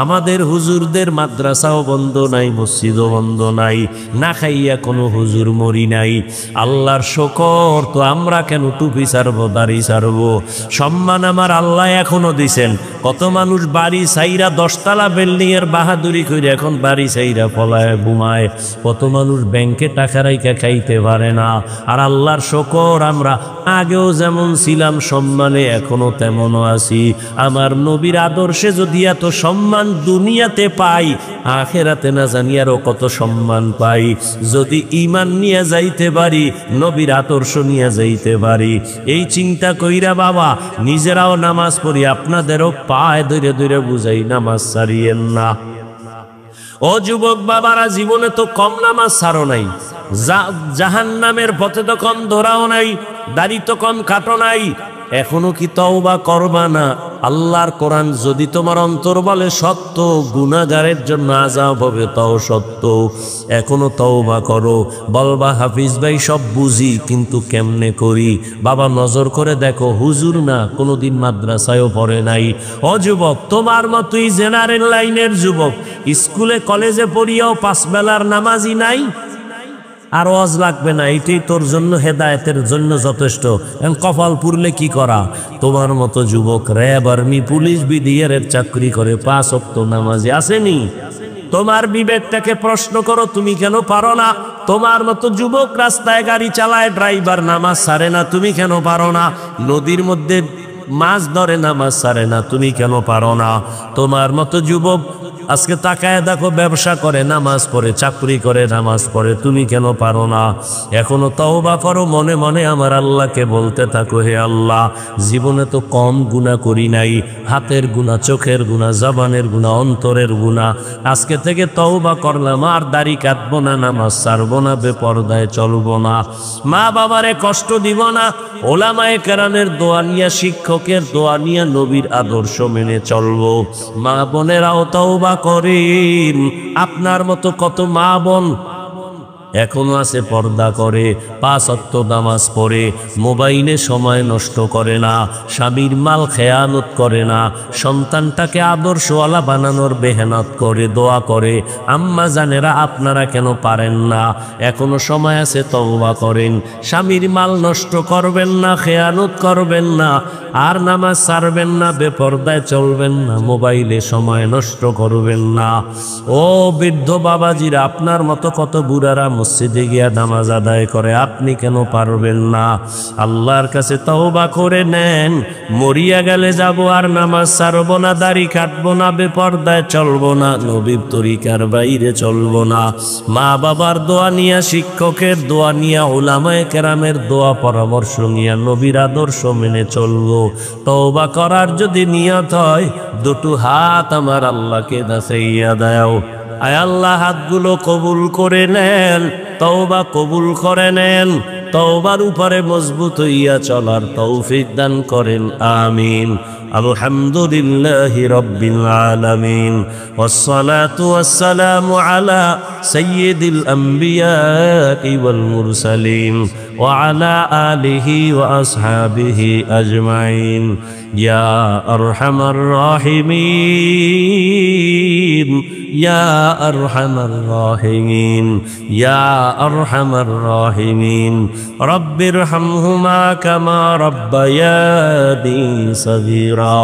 আমাদের হুজুরদের মাদ্রাসাও বন্ধ নাই, মসজিদও বন্ধ নাই। না খাইয়া কোনো হুজুর মরি নাই। আল্লাহর শুকর, তো আমরা কেন টুপি ছাড়বো, দাড়ি ছাড়বো? সম্মান আমার আল্লাহ এখনো দিছেন। কত মানুষ বাড়ি সাইরা 10 তলা বিল্ডিং এর বাহাদুরি করে এখন বাড়ি সাইরা পলায় ঘুমায়। কত মানুষ ব্যাংকে টাকা রাইখা খাইতে পারে না। আর আল্লাহর শুকর, আমরা আগেও যেমন ছিলাম সম্মানে এখনো তেমনও আছি। আমার নবীর আদর্শে যদি এত সম্মান দুনিয়াতে পাই, আখেরাতে না জানি আরো কত সম্মান পাই। যদি ঈমান নিয়ে যাইতে পারি, নবীর আদর্শ নিয়ে যাইতে পারি, এই চিন্তা কইরা বাবা নিজেরাও নামাজ পড়ি, আপনাদেরও পায় ধরে ধরে বুঝাই নামাজ ছাড়িয়েন না। ও যুবক বাবারা, জীবনে তো কম নামাজ ছাড়ো নাই, জাহান্নামের পথে তো কম ধরাও নাই, দাড়ি তো কম কাটো নাই। এখনো কি তওবা করবা না? আল্লাহর কোরআন যদি তোমার অন্তর বলে সত্য, গুনাহগারের জন্য আযাব হবে তাও সত্য, এখনো তওবা করো। বলবা হাফিজ ভাই সব বুঝি, কিন্তু কেমনে করি? বাবা নজর করে দেখো, হুজুর না, কোনোদিন মাদ্রাসায়ও পড়ে নাই। ও যুবক, তোমার মতোই জেনারেল লাইনের যুবক, স্কুলে কলেজে পড়িয়াও 5 বেলার নামাজি নাই। আর ওয়াজ লাগবে না, এটাই তোর জন্য হেদায়েতের জন্য যথেষ্ট। কপাল পুরলে কি করা? তোমার মতো যুবক র্যাব, আর্মি, পুলিশ, বিডিআরের চাকরি করে, 5 ওয়াক্ত নামাজি আসেনি। তোমার বিবেকটাকে প্রশ্ন করো, তুমি কেন পারো না? তোমার মতো যুবক রাস্তায় গাড়ি চালায়, ড্রাইভার, নামাজ ছাড়ে না, তুমি কেন পারো না? নদীর মধ্যে মাছ ধরে, নামাজ ছাড়ে না, তুমি কেন পারো না? তোমার মতো যুবক আজকে তাকায় দেখো, ব্যবসা করে, নামাজ পড়ে, চাকরি করে, নামাজ পড়ে, তুমি কেন পারো না? এখনো তওবা করো, মনে মনে আমার আল্লাহকে বলতে থাকো, হে আল্লাহ, জীবনে তো কম গুনাহ করি নাই, হাতের গুনাহ, চোখের গুনাহ, জবানের গুনাহ, অন্তরের গুনাহ। আজকে থেকে তওবা করলাম, আর দাড়ি কাটবো না, নামাজ ছাড়বো না, বেপরদায় চলবো না, মা বাবারে কষ্ট দিব না, ওলামায়ে কেরামের দোয়া নিয়ে, শিক্ষকের দোয়া নিয়ে, নবীর আদর্শ মেনে চলবো। মা বোনেরাও তওবা করেন। আপনার মতো কত মা বোন এখনো আছে পর্দা করে, 5 ওয়াক্ত নামাজ পড়ে, মোবাইলে সময় নষ্ট করে না, স্বামীর মাল খেয়ানত করে না, সন্তানটাকে আদর্শওয়ালা বানানোর মেহনত করে, দোয়া করে। আম্মা জানেরা, আপনারা কেন পারেন না? এখনো সময় আছে, তওবা করেন। স্বামীর মাল নষ্ট করবেন না, খেয়ানত করবেন না, আর নামাজ ছাড়বেন না, বেপরদায় চলবেন না, মোবাইলে সময় নষ্ট করবেন না। ও বৃদ্ধ বাবাজিরা, আপনার মতো কত বুড়ারা মসজিদে গিয়া নামাজ আদায় করে, আপনি কেন পারবেন না? আল্লাহর কাছে তওবা করে নেন। মরিয়া গেলে যাব আর নামাজ ছাড়ব না, দাড়ি কাটবো না, বেপরদায় চলবো না, নবীর তরিকার বাইরে চলবো না, মা বাবার দোয়া নিয়া, শিক্ষকের দোয়া নিয়া, উলামায়ে কেরামের দোয়া পরামর্শ নিয়া নবীর আদর্শ মেনে চলবো। তওবা করার যদি নিয়ত হয়, দুটো হাত আমার আল্লাহকে দাসাইয়া দাও। আয় আল্লাহ, হাতগুলো কবুল করে নেন, তওবা কবুল করে নেন, তওবার উপরে মজবুত হইয়া চলার তৌফিক দান করেন, আমিন। আলহামদুলিল্লাহি রাব্বিল আলামিন, ওয়াসসালাতু ওয়াসসালামু আলা সাইয়্যিদিল আমবিয়াই ওয়াল মুরসালিন ওয়া আলা আলিহি ওয়া আসহাবিহি আজমাইন। ইয়া আরহামার রাহিমিন, ইয়া আরহামার রাহিমিন, ইয়া আরহামার রাহিমিন। রব্বিরহামহুমা কামা রব্বায়ানি সগীরা।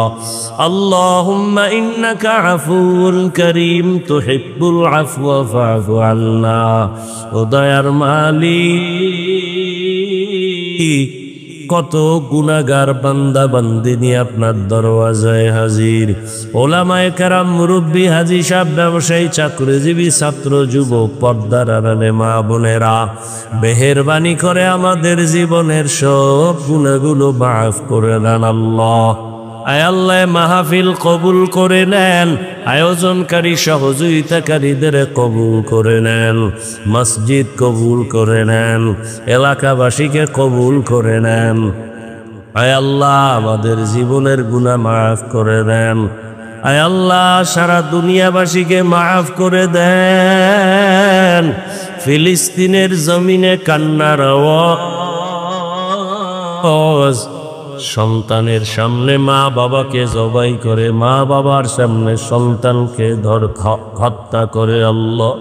আল্লাহুম্মা ইন্নাকা আফুউন কারীম তুহিব্বুল আফওয়া ফা'ফু আন্না। ও দয়ার মালিক, কত গুনাহগার বান্দা বান্দিনী আপনার দরওয়াজায় হাজির। ওলামায়ে কেরাম, মুরব্বী, হাজী সাহেব, ব্যবসায়ী, চাকরিজীবী, ছাত্র, যুবক, পর্দার আড়ালে মা বোনেরা, মেহেরবানি করে আমাদের জীবনের সব গুনাহগুলো মাফ করে দেন আল্লাহ। আয় আল্লাহ, মাহফিল কবুল করে নেন, আয়োজনকারী সহযোগিতাকারীদের কবুল করে নেন, মসজিদ কবুল করে নেন, এলাকাবাসীকে কবুল করে নেন। আয় আল্লাহ, আমাদের জীবনের গুনাহ মাফ করে দেন। আয় আল্লাহ, সারা দুনিয়াবাসীকে মাফ করে দেন। ফিলিস্তিনের জমিনে কান্নার আওয়াজ, সন্তানের সামনে মা বাবাকে জবাই করে, মা বাবার সামনে সন্তানকে হত্যা করে। আল্লাহ,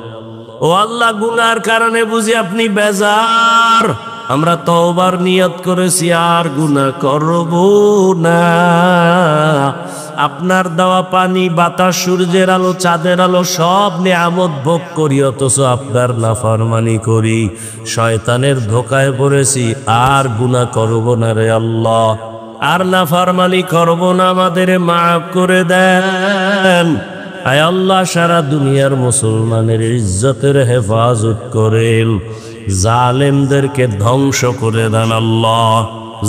ও আল্লাহ, গুনার কারণে বুঝি আপনি বেজার। আমরা তওবার নিয়ত করেছি, আর গুনাহ করব না। আপনার দেওয়া পানি, বাতাস, সূর্যের আলো, চাঁদের আলো সব নিয়ামত ভোগ করি, অথচ আপনার নাফরমানি করি, শয়তানের ধোকায় পড়েছি। আর গুনাহ করব না রে আল্লাহ, আর নাফরমানি করব না, আমাদের মাফ করে দেন। আয় আল্লাহ, সারা দুনিয়ার মুসলমানের ইজ্জতের হেফাজত করেন, জালেমদেরকে ধ্বংস করে দেন আল্লাহ,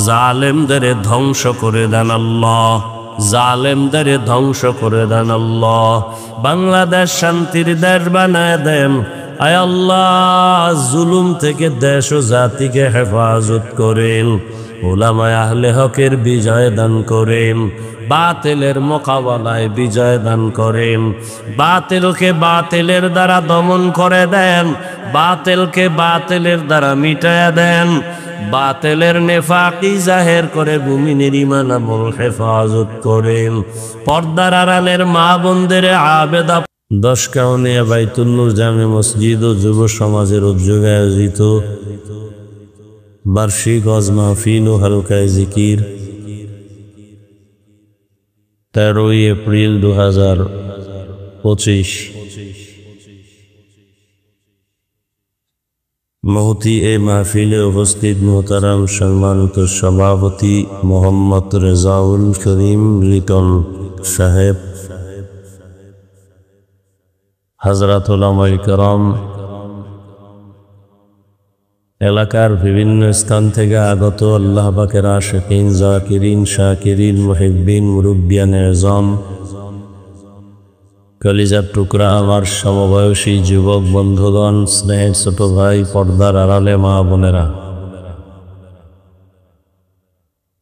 জালেমদের ধ্বংস করে দেন আল্লাহ, জালেমদের ধ্বংস করে দেন আল্লাহ। বাংলাদেশ শান্তির দেশ বানায় দেন। আয় আল্লাহ, জুলুম থেকে দেশ ও জাতিকে হেফাজত করেন, উলামায়ে আহলে হকের বিজয় দান করেন, বাতিলের মোকাবেলায় বিজয় দান করেন, বাতিলকে বাতিলের দ্বারা দমন করে দেন, বাতিলকে বাতিলের দ্বারা মিটায়া দেন, বাতিলের নেফাকি জাহের করে মুমিনের ঈমান আমল হেফাজত করেন। পর্দার আড়ালের মা বোনদের আবেদা 10 কাউনিয়া বাইতুল নূর জামে মসজিদ ও যুব সমাজের উদ্যোগে আয়োজিত বার্ষিক ওয়াজ মাহফিল ও হালকায়ে জিকির 13 এপ্রিল 2025। মহতি এ মাহফিলে উপস্থিত মোহতারাম সম্মানিত সভাপতি মোহাম্মদ রেজাউল করিম লিটন সাহেব, হযরত উলামায়ে কেরাম, এলাকার বিভিন্ন স্থান থেকে আগত আল্লাহ পাকের আশিকিন, জাকিরিন, শাকিরিন, মুহিব্বিন, মুরব্বিয়ানে আযম, কলিজার টুকরা আমার সমবয়সী যুবক বন্ধুগণ, স্নেহের ছোট ভাই, পর্দার আড়ালে মা বোনেরা,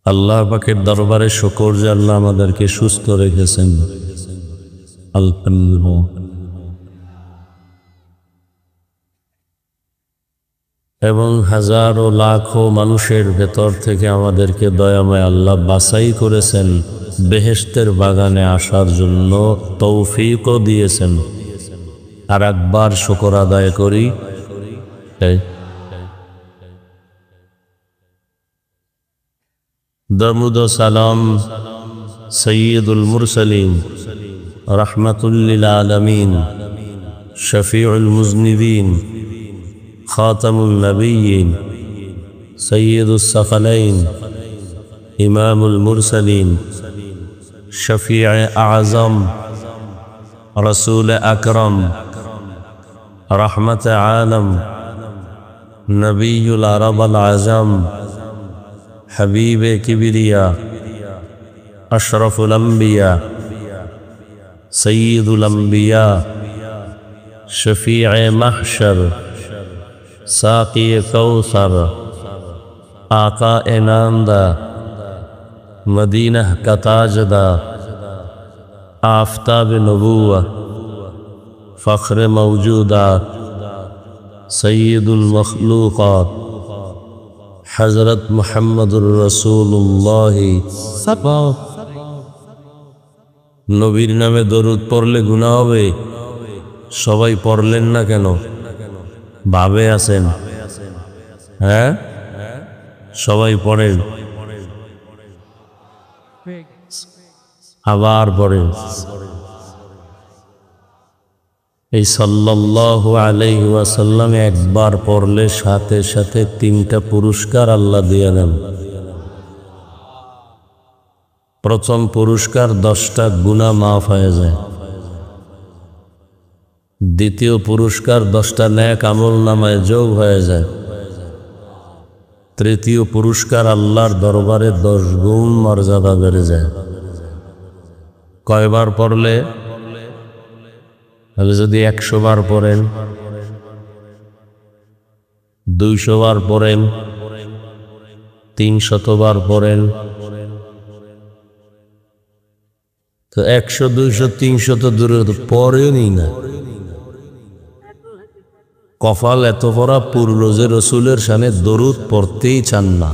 আল্লাহ পাকের দরবারে শুকর যে আল্লাহ আমাদেরকে সুস্থ রেখেছেন, আলহামদুলিল্লাহ। এবং হাজারো লাখো মানুষের ভেতর থেকে আমাদেরকে দয়াময় আল্লাহ বাছাই করেছেন, বেহেশতের বাগানে আসার জন্য তৌফিকও দিয়েছেন। আর একবার শুকর আদায় করি। দরুদ ও সালাম সৈয়দুল মুরসালিন, রাহমাতুল লিল আলামিন, শফিউল মুজনিবিন, খাতামুন নবিয়্যিন, সাইয়্যিদুস সাকালাইন, ইমামুল মুরসালিন, শফিয়ে আযম, রাসূল আকরাম, রহমত আলম, নবিয়ুল আরব আল আজম, হাবিবে কিবরিয়া, আশরাফুল আম্বিয়া, সৈয়দুল আম্বিয়া, শফিয়ে মাহশর, সাকি কৌসর, आका नामदा, मदीना का ताजदा, आफताब नबूवा, फ़ख्र मौजूदात, सैयदुल मखलूक़ात, हज़रत मुहम्मदुर रसूलुल्लाह। নবীর নামে দরুদ পড়লে গুনাহ হবে। সবাই পড়লেন না কেন? ভাবে আছেন? হ্যাঁ, সবাই পড়েন, আবার পড়েন। এই সাল্লাল্লাহু আলাইহি ওয়াসাল্লাম একবার পড়লে সাথে সাথে 3টা পুরস্কার আল্লাহ দিয়ে দেন। প্রথম পুরস্কার 10টা গুনাহ মাফ হয়ে যায়। দ্বিতীয় পুরস্কার 10টা নেক আমল নামায় যোগ হয়ে যায়। তৃতীয় পুরস্কার আল্লাহর দরবারে 10 গুণ মর্যাদা বেড়ে যায়। কয়বার পড়লে? তাহলে যদি 100 বার পড়েন, 200 বার পড়েন, 300 বার পড়েন, তো 100, 200, 300 তো দূরে পড়েও নি না। কপাল এত পড়া পূর্ণ যে রসুলের শানে দরুদ পড়তেই চান না।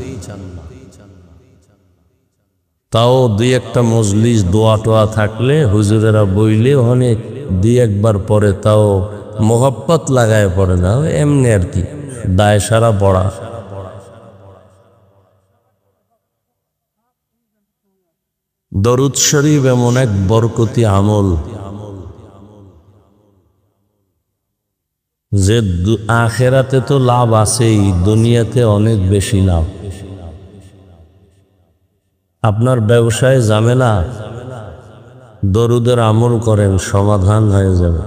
তাও 2-1টা মজলিস দোয়া টোয়া থাকলে হুজুরেরা বইলে অনেক 2-1 বার পরে, তাও মোহাব্বত লাগায় পড়ে না, এমনি আর কি, দায় সারা পড়া। দরুদ শরীফ এমন এক বরকতি আমল যে আখেরাতে তো লাভ আছেই, দুনিয়াতে অনেক বেশি লাভ। আপনার ব্যবসায় ঝামেলা, দরুদের আমল করেন, সমাধান হয়ে যাবে।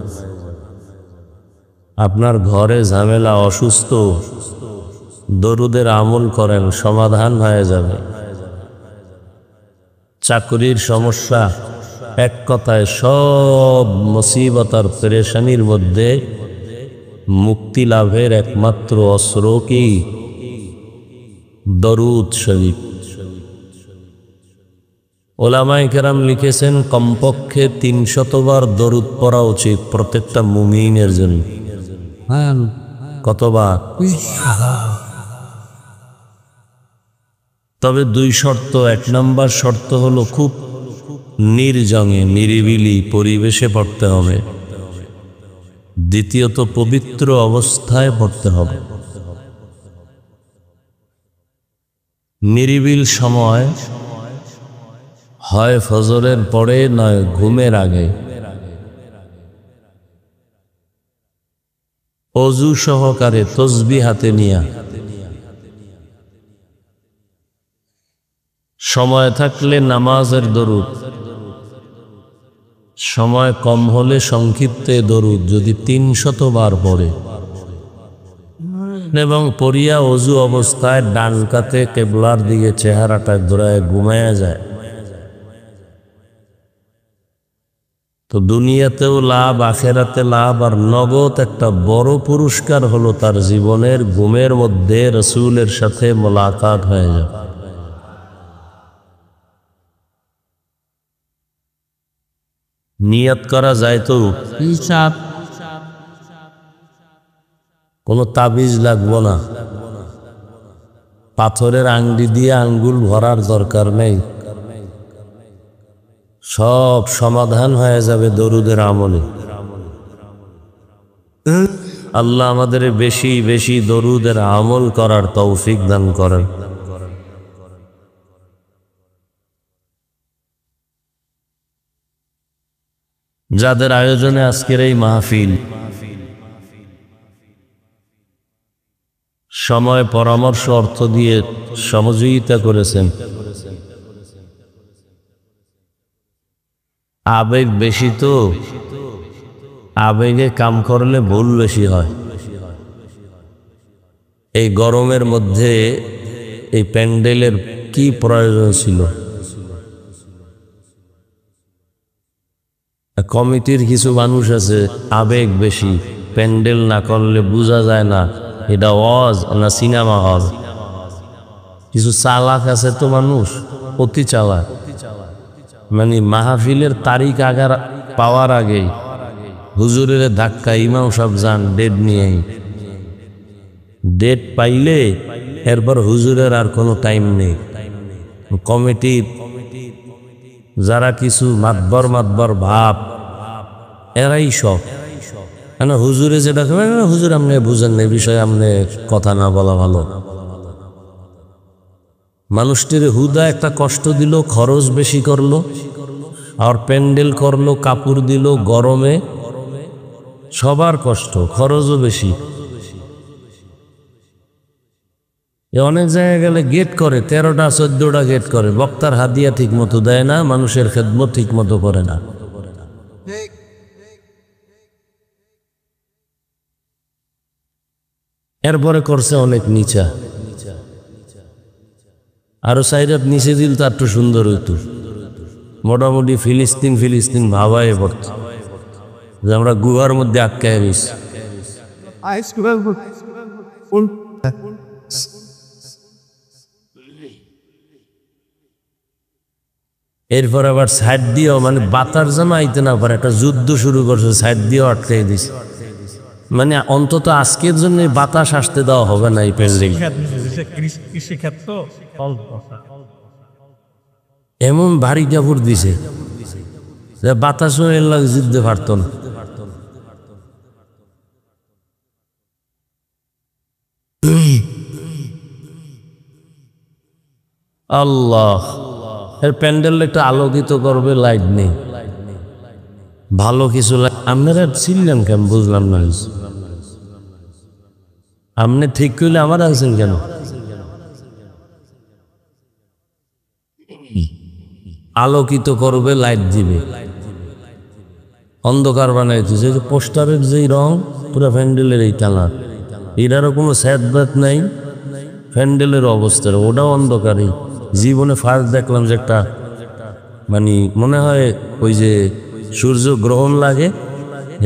আপনার ঘরে ঝামেলা, অসুস্থ, দরুদের আমল করেন, সমাধান হয়ে যাবে। চাকরির সমস্যা, এক কথায় সব মুসিবত আর পেরেশানির মধ্যে মুক্তি লাভের একমাত্র অস্ত্র কি? দরুদ শরীফ। ওলামায়ে কেরাম লিখেছেন কমপক্ষে 300 বার দরুদ পড়া উচিত প্রত্যেকটা মুমিনের জন্য। কতবার? তবে 2 শর্ত। 1 নম্বর শর্ত হলো খুব নির্জনে নিরিবিলি পরিবেশে পড়তে হবে। দ্বিতীয়ত পবিত্র অবস্থায় পড়তে হবে। নিরিবিল সময় হয় ফজরের পরে, নয় ঘুমের আগে। অজু সহকারে তসবিহ হাতে নিয়া, সময় থাকলে নামাজের দরুদ, সময় কম হলে সংক্ষিপ্তে দরুদ যদি 300 বার পড়ে, এবং পড়িয়া অজু অবস্থায় ডান কাতে কেবলার দিকে চেহারাটা ঘুরায় ঘুমায়া যায়, তো দুনিয়াতেও লাভ, আখেরাতে লাভ। আর নগদ একটা বড় পুরস্কার হলো তার জীবনের ঘুমের মধ্যে রসুলের সাথে মোলাকাত হয়ে যাবে। নিয়ত করা যায় তো, কোনো তাবিজ লাগবো না, পাথরের আংটি দিয়ে আঙ্গুল ভরার দরকার নেই, সব সমাধান হয়ে যাবে দরুদের আমলে। আল্লাহ আমাদের বেশি বেশি দরুদের আমল করার তৌফিক দান করেন। যাদের আয়োজনে আজকের এই মাহফিল, সময় পরামর্শ অর্থ দিয়ে সহযোগিতা করেছেন। আবেগ বেশি তো, আবেগে কাম করলে ভুল বেশি হয়। এই গরমের মধ্যে এই প্যান্ডেলের কি প্রয়োজন ছিল? কমিটির কিছু মানুষ আছে আবেগ বেশি, প্যান্ডেল না করলে বোঝা যায় না এটা ওয়াজ না সিনেমা হল। কিছু চালাক আছে তো মানুষ, অতি চালাক, মানে মাহফিলের তারিখ আগার পাওয়ার আগেই হুজুরের ধাক্কা, ইমাম সাহেব যান ডেট নিয়ে, ডেট পাইলে এরপর হুজুরের আর কোনো টাইম নেই। কমিটির যারা কিছু মাতবর ভাব এরাই সব, কেন হুজুরে যেটা হুজুর আপনি বুঝেন না বিষয়ে আপনি কথা না বলা ভালো। মানুষটির হুদা একটা কষ্ট দিল, খরচ বেশি করলো, আর প্যান্ডেল করলো, কাপড় দিল গরমে, সবার কষ্ট, খরচও বেশি। অনেক জায়গায় গেলে গেট করে 13টা 14টা গেট করে, বক্তার হাদিয়া ঠিক মতো দেয় না, মানুষের খেদমত ঠিক মতো করে না। এরপরে করছে অনেক নিচা, আরো সাইরাত নিচে দিল তো একটু সুন্দর হইতো। মোটামুটি ফিলিস্তিন ভাবায় পড়ত যে আমরা গুহার মধ্যে আটকায় গেছি। এরপর আবার সাইড দিয়েও মানে বাতার যেন আইতে না পারে একটা যুদ্ধ শুরু করছে, সাইড দিয়েও আটকাই দিছে। মানে অন্তত আজকের জন্য বাতাস আসতে দেওয়া হবে না এই প্যান্ডেল। এমন ভারী কাপড় দিছে যে বাতাসও এর লাগে জিততে পারত না। আল্লাহ, এর প্যান্ডেল একটু আলোকিত করবে, লাইট নেই, ভালো কিছু আপনারা ছিলেন কেন বুঝলাম না। আপনি ঠিক করলে আমার আছেন কেন? আলোকিত করবে, লাইট দিবে, অন্ধকার বানাইতেছে। পোস্টারের যেই রং পুরো প্যান্ডেলের এই কালার, এটারও কোনো স্যাদবাদ নাই। প্যান্ডেলের অবস্থা ওটাও অন্ধকারই। জীবনে ফার্স্ট দেখলাম যে একটা মানে মনে হয় ওই যে সূর্য গ্রহণ লাগে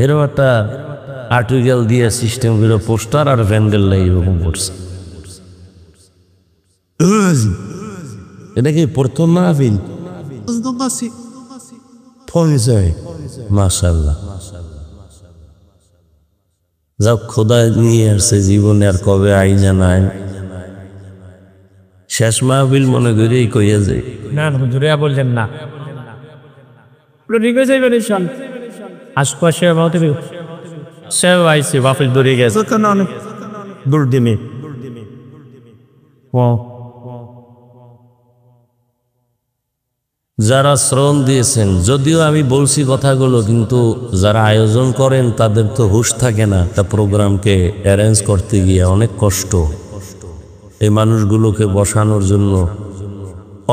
এরকম একটা আর্টিকেল দিয়ে সিস্টেম করে পোস্টার আর প্যান্ডেল লাগে এরকম করছে। এটা কি প্রথম মাহফিল? মাশাআল্লাহ, যাও খোদা নিয়ে আসছে জীবনে, আর কবে আইনা নাই। শেষ মাহফিল মনে করেই কইয়া যায় না হুজুরে বললেন না, আশপাশে সেও আইসে বাফিল দূরে গেছে দূর দিনে। যারা শ্রম দিয়েছেন, যদিও আমি বলছি কথাগুলো, কিন্তু যারা আয়োজন করেন তাদের তো হুঁশ থাকে না। একটা প্রোগ্রামকে অ্যারেঞ্জ করতে গিয়ে অনেক কষ্ট, এই মানুষগুলোকে বসানোর জন্য।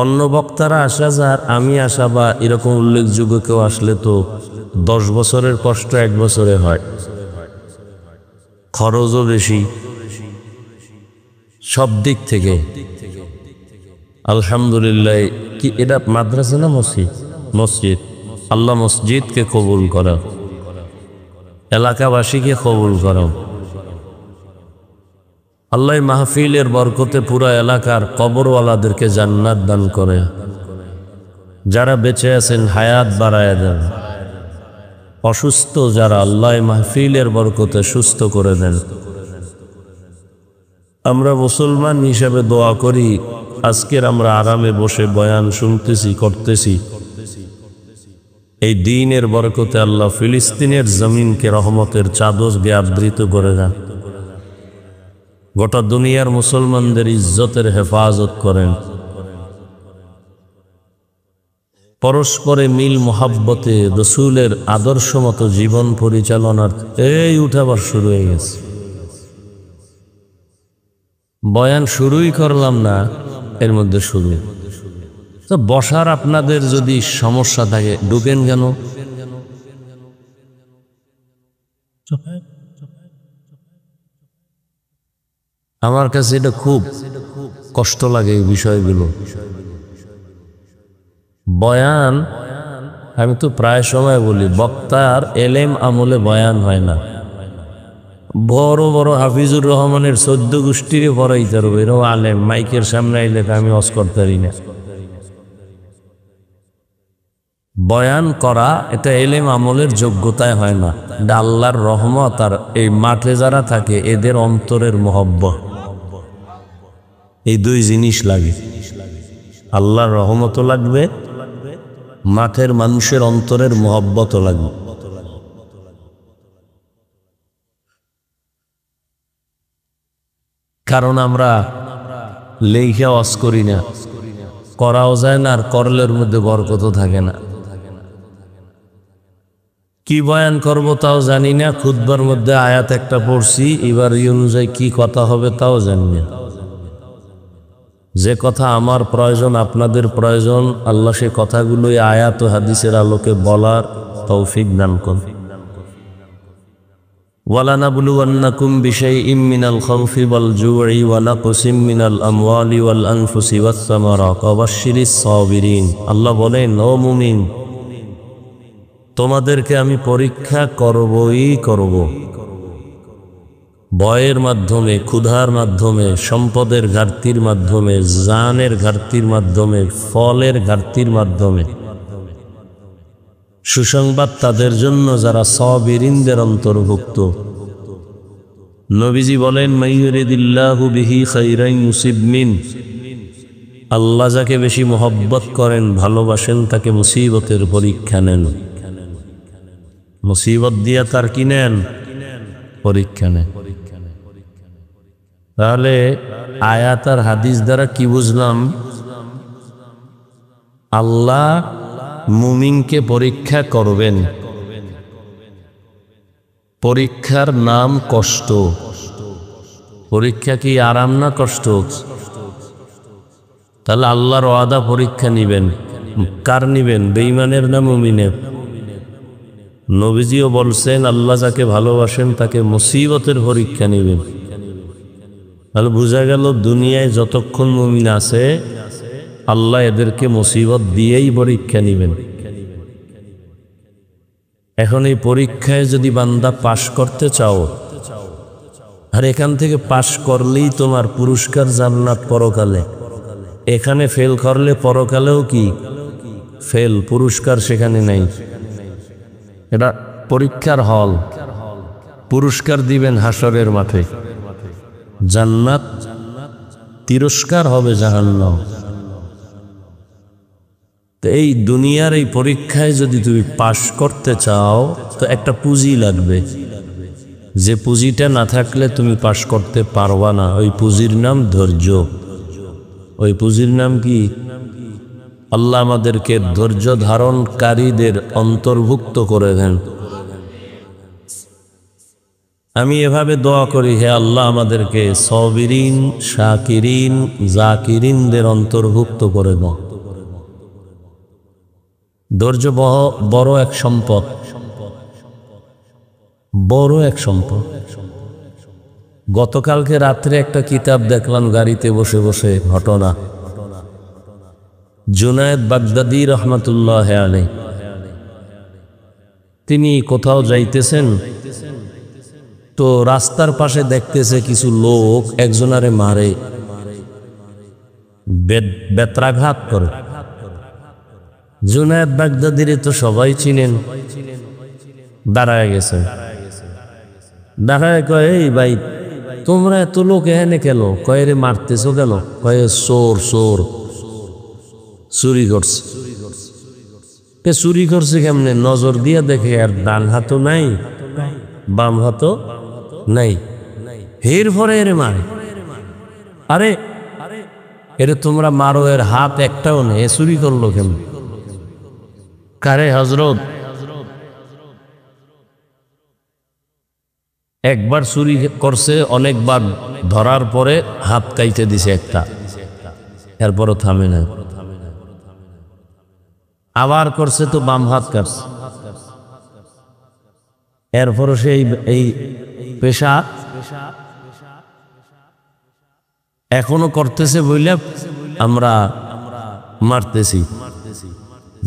অন্য বক্তারা আসা যার, আমি আসা বা এরকম উল্লেখযোগ্য কেউ আসলে তো 10 বছরের কষ্ট 1 বছরে হয়। খরচও বেশি সব দিক থেকে। আলহামদুলিল্লাহ, কি এটা মাদ্রাসা না মসজিদ? মসজিদ। আল্লাহ মসজিদকে কবুল করো, এলাকাবাসীকে কবুল করো। আল্লাহ মাহফিলের বরকতে পুরা এলাকার কবরওয়ালাদেরকে জান্নাত দান করে। যারা বেঁচে আছেন হায়াত বাড়ায় দেন, অসুস্থ যারা আল্লাহ মাহফিলের বরকতে সুস্থ করে দেন। আমরা মুসলমান হিসেবে দোয়া করি, আজকের আমরা আরামে বসে বয়ান শুনতেছি, করতেছি, এই দ্বীনের বরকতে আল্লাহ ফিলিস্তিনের জমিনকে রহমতের চাদর দিয়ে আবৃত করে দেন। গোটা দুনিয়ার মুসলমানদের ইজ্জতের হেফাজত করেন। পরস্পরে মিল মোহাব্বতে রসুলের আদর্শ মতো জীবন পরিচালনার এই উঠাবার শুরু হয়ে গেছে। বয়ান শুরুই করলাম না, এর মধ্যে শুরু। তো বসার আপনাদের যদি সমস্যা থাকে ঢুকেন কেন? আমার কাছে এটা খুব কষ্ট লাগে এই বিষয়গুলো। বয়ান, আমি তো প্রায় সময় বলি, বক্তার এলেম আমলে বয়ান হয় না। বড় বড় হাফিজুর রহমানের 14 গোষ্ঠীরে পড়াইতে পারবো, এরাও আলেম, মাইকের সামনে আইলে আমি ওয়াজ করতে পারি না। বয়ান করা এটা এলেম আমলের যোগ্যতায় হয় না, এটা আল্লাহর রহমত। আর এই মাঠে যারা থাকে এদের অন্তরের মহব্বত, এই দুই জিনিস লাগে। আল্লাহর রহমতও লাগবে, মাঠের মানুষের অন্তরের মহব্বতও লাগবে। কারণ আমরা লেখা ওয়াজ করি না, করাও যায় না, আর করলের মধ্যে বরকতও থাকে না। কি বয়ান করব তাও জানি না, খুতবার মধ্যে আয়াত একটা পড়ছি, এবার এই অনুযায়ী কি কথা হবে তাও জানি না। যে কথা আমার প্রয়োজন, আপনাদের প্রয়োজন, আল্লাহ সে কথাগুলোই আয়াত ও হাদিসের আলোকে বলার তৌফিক দান করুন। ওয়ালানাবলুওয়ান্নাকুম বিশাইইম মিনাল খাউফি ওয়াল জু'i ওয়া নাকসিম মিনাল আমওয়ালি ওয়াল আনফুসি ওয়াস সামারাত ওয়া বাশশিরিস সাবিরিন। আল্লাহ বলেন, ও মুমিন, তোমাদেরকে আমি পরীক্ষা করবই করব। ভয়ের মাধ্যমে, ক্ষুধার মাধ্যমে, সম্পদের ঘাটতির মাধ্যমে, জানের ঘাটতির মাধ্যমে, ফলের ঘাটতির মাধ্যমে। সুসংবাদ তাদের জন্য যারা সাবিরিনদের অন্তর্ভুক্ত। নবীজি বলেন, মাইয়ুরিদিল্লাহু বিহি খাইরান ইউসিব মিন। আল্লাহ যাকে বেশি মহব্বত করেন, ভালোবাসেন, তাকে মুসিবতের পরীক্ষা নেন। মুসিবত দিয়া তার কি নেন? পরীক্ষা নেন। তাহলে আয়াত আর হাদিস দ্বারা কি বুঝলাম? আল্লাহ মুমিনকে পরীক্ষা করবেন। পরীক্ষার নাম কষ্ট। পরীক্ষা কি আরাম না কষ্ট? তাহলে আল্লাহর ওয়াদা পরীক্ষা নিবেন। কার নিবেন? বেঈমানের না মুমিনের? নবীজিও বলছেন, আল্লাহ যাকে ভালোবাসেন তাকে মুসিবতের পরীক্ষা নিবেন। তাহলে বোঝা গেল, দুনিয়ায় যতক্ষণ মুমিন আছে আল্লাহ এদেরকে মুসিবত দিয়েই পরীক্ষা নিবেন। এখন এই পরীক্ষায় যদি বান্দা পাশ করতে চাও, আর এখান থেকে পাশ করলেই তোমার পুরস্কার জান্নাত পরকালে, এখানে ফেল করলে পরকালেও কি ফেল, পুরস্কার সেখানে নাই। এটা পরীক্ষার হল, পুরস্কার দিবেন হাসরের মাঠে। জান্নাত, তিরস্কার হবে জাহান্নাম। তো এই দুনিয়ার এই পরীক্ষায় যদি তুমি পাশ করতে চাও তো একটা পুঁজি লাগবে, যে পুঁজিটা না থাকলে তুমি পাশ করতে পারবা না। ওই পুঁজির নাম ধৈর্য। ওই পুঁজির নাম কি? আল্লাহ আমাদেরকে ধৈর্য ধারণকারীদের অন্তর্ভুক্ত করে দেন। আমি এভাবে দোয়া করি, হে আল্লাহ আমাদেরকে সাবিরিন, শাকিরিন, জাকিরিনদের অন্তর্ভুক্ত করে দাও। ধৈর্য বড় এক সম্পদ, বড় এক সম্পদ। গতকালকে রাত্রে একটা কিতাব দেখলাম গাড়িতে বসে বসে, ঘটনা। জুনায়েদ বাগদাদি রহমাতুল্লাহ আলাইহি, তিনি কোথাও যাইতেছেন, তো রাস্তার পাশে দেখতেছে কিছু লোক একজনারে মারে, বেত্রাঘাত করে। জুনায়েদ বাগদাদিরে তো সবাই চিনেন, দাঁড়ায় গেছে। দাঁড়ায় কয়, এই ভাই, তোমরা এত লোক এখানে কেন? কয়, রে মারতেছো কেন? কয়, চোর চোর, চুরি করছে। চুরি করছে কেমনে? নজর দিয়া দেখে, আর ডান হাতও নাই, বাম হাতও নাই। এর পরে এরে মারে। আরে এরে তোমরা মারো, এর হাত একটাও নেই, চুরি করলো কেমন? কারে হজরত, একবার চুরি করছে, অনেকবার ধরার পরে হাত কাইতে দিছে একটা, এরপরও থামে না। আবার করছে তো বাম হাত কাটছে, এরপরও সেই এই পেশা এখনো করতেছে বইলে আমরা মারতেছি।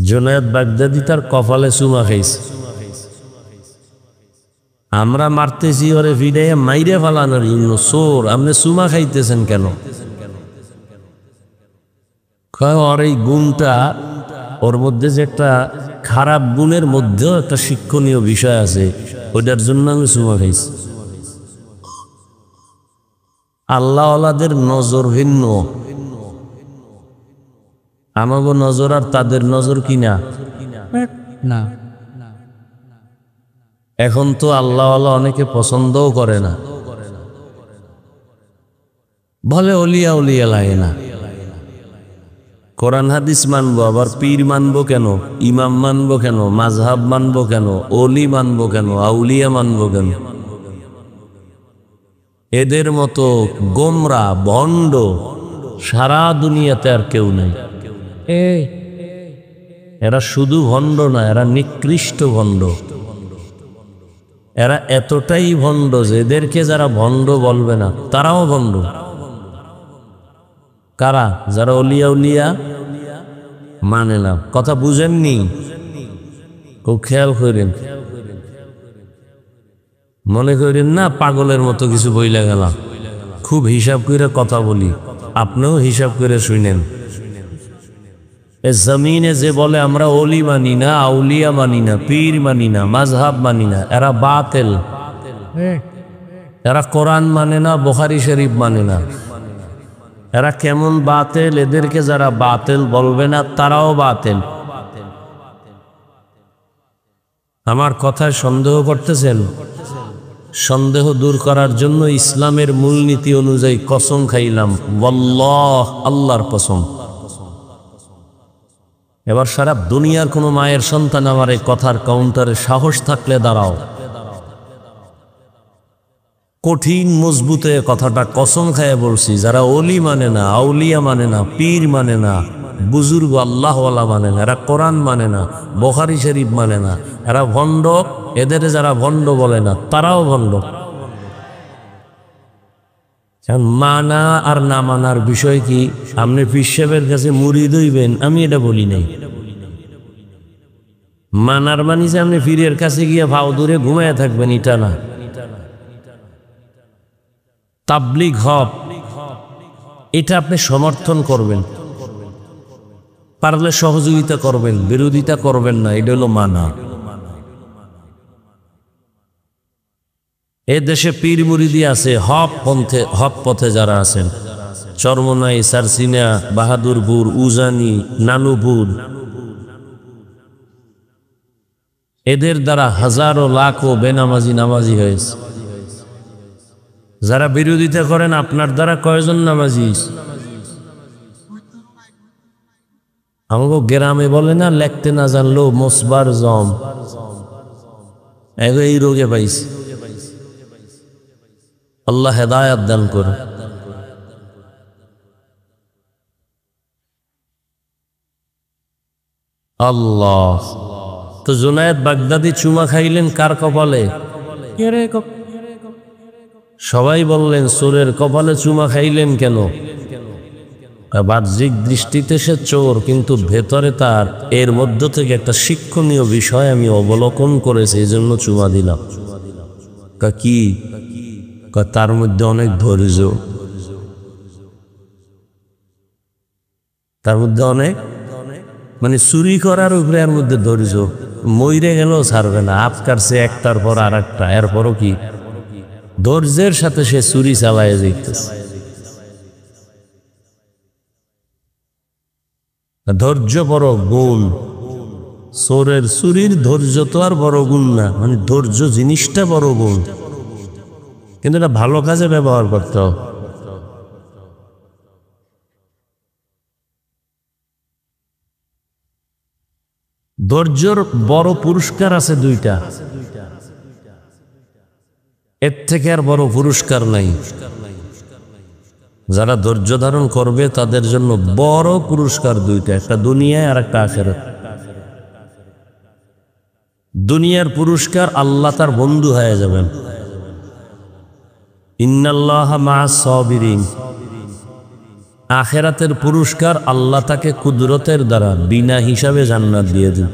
জুনায়েদ বাগদাদি তার কপালে চুমা খাইছে, আমরা মারতেছি ওরে ভিড়াইয়া মাইরে ফালানোর জন্য। চোর, আপনি চুমা খাইতেছেন কেন? ওর এই গুণটা, ওর মধ্যে যে একটা খারাপ গুণের মধ্যেও একটা শিক্ষণীয় বিষয় আছে, ওইটার জন্য আমি চুমা খাইছি। আল্লাহওয়ালাদের নজর ভিন্ন, আমাগো নজর আর তাদের নজর কিনা না। এখন তো আল্লাহওয়ালা অনেকে পছন্দও করে না, বলে অলিয়া উলিয়া লাগে না। কোরআন হাদিস মানবো, আবার পীর মানবো কেন, ইমাম মানবো কেন, মাযহাব মানবো কেন, অলি মানবো কেন, আউলিয়া মানবো কেন? এদের মতো গোমরা ভণ্ড সারা দুনিয়াতে আর কেউ নেই। এরা শুধু ভণ্ড না, এরা নিকৃষ্ট ভণ্ড। এরা এতটাই ভণ্ড যে এদেরকে যারা ভণ্ড বলবে না তারাও ভণ্ড। কারা? যারা অলিয়া উলিয়া মানে না। কথা বুঝেননি? খুব খেয়াল করেন, মনে করেন না পাগলের মতো কিছু বইলা গেলাম। খুব হিসাব করে কথা বলি, আপনিও হিসাব করে শুনেন। জমিনে যে বলে আমরা অলি মানি না, আউলিয়া মানি না, পীর মানি না, মাযহাব মানি না, এরা বাতিল। এরা কোরআন মানে না, বুখারী শরীফ মানে না। এরা কেমন বাতিল? এদেরকে যারা বাতিল বলবে না তারাও বাতিল। আমার কথায় সন্দেহ করতেছেন? সন্দেহ দূর করার জন্য ইসলামের মূলনীতি অনুযায়ী কসম খাইলাম, ওয়াল্লাহ, আল্লাহর কসম। এবার সারা দুনিয়ার কোনো মায়ের সন্তান আমার এই কথার কাউন্টারে সাহস থাকলে দাঁড়াও। কঠিন মজবুতে কথাটা কসম খায় বলছি, যারা অলি মানে না, আউলিয়া মানে না, পীর মানে না, বুজুর্গ আল্লাহওয়ালা মানে না, এরা কোরআন মানে না, বুখারী শরীফ মানে না, এরা ভণ্ড। এদের যারা ভণ্ড বলে না তারাও ভণ্ড। মানা আর না মানার বিষয় কি? আপনি পীর সাহেবের কাছে মুরিদ হইবেন, আমি এটা বলি নাই। মানার মানি যে আপনি পীরের কাছে গিয়ে ভাও দূরে ঘুমায় থাকবেন, এটা না। তাবলীগ হক, এটা আপনি সমর্থন করবেন, পারলে সহযোগিতা করবেন, বিরোধিতা করবেন না, এটা হলো মানা। এ দেশে পীর মুরিদি আছে, হক পথে যারা আছেন, চরমনাই, সারসিনা, বাহাদুরপুর, উজানি, নানুপুর, এদের দ্বারা হাজারো লাখো বেনামাজি নামাজি হয়েছে। যারা বিরোধিতা করেন, আপনার দ্বারা কয়জন নামাজি? আমাকে গ্রামে বলে না, লেখতে না জানলো মোসবার জম, এই রোগে পাইছে। আল্লাহ হেদায়াত দান করে। আল্লাহ। তো জুনায়েদ বাগদাদি চুমা খাইলেন কার কপালে? সবাই বললেন চোরের কপালে চুমা খাইলেন কেন? বাহ্যিক দৃষ্টিতে সে চোর, কিন্তু ভেতরে তার এর মধ্য থেকে একটা শিক্ষণীয় বিষয় আমি অবলোকন করেছি, এই জন্য চুমা দিলাম। কি? তার মধ্যে অনেক ধৈর্য, তার মধ্যে অনেক, মানে চুরি করার উপরে এর মধ্যে ধৈর্য। মইরে গেলেও ছাড়বে না, আফকারছে একটার পর আর একটা, এরপরও কি ধৈর্যের সাথে সে চুরি চালায় যেতেছে। ধৈর্য বড় গুণ। চোরের চুরির ধৈর্য তো আর বড় গুণ না, মানে ধৈর্য জিনিসটা বড় গুণ, কিন্তু এটা ভালো কাজে ব্যবহার করতে হবে। ধৈর্যর বড় পুরস্কার আছে দুইটা। এর থেকে আর বড় পুরস্কার নাই। যারা ধৈর্য ধারণ করবে তাদের জন্য বড় পুরস্কার দুইটা, একটা দুনিয়ায় আর একটা আখিরাত। দুনিয়ার পুরস্কার আল্লাহ তার বন্ধু হয়ে যাবেন, ইন্নাল্লাহা মা'আস সাবিরিন। আখিরাতের পুরস্কার আল্লাহ তাকে কুদরতের দ্বারা বিনা হিসাবে জান্নাত দিয়ে দেন।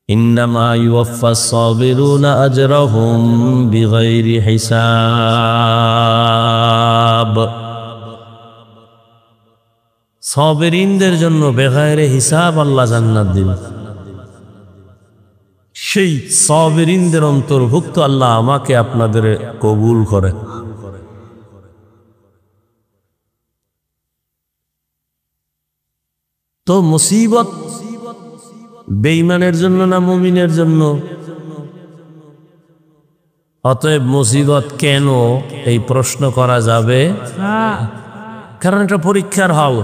ইন্নামা ইউওয়াফাস সাবিরুনা আজরাহুম বিগাইরি হিসাব। সাবিরিনদের জন্য বেগাইরে হিসাব আল্লাহ জান্নাত দিবেন। সেই সাবিরিনদের অন্তর্ভুক্ত আল্লাহ আমাকে আপনাদের কবুল করে। তো মুসিবত বেঈমানের জন্য না মুমিনের জন্য? অতএব মুসিবত কেন এই প্রশ্ন করা যাবে, কারণ এটা পরীক্ষার হল।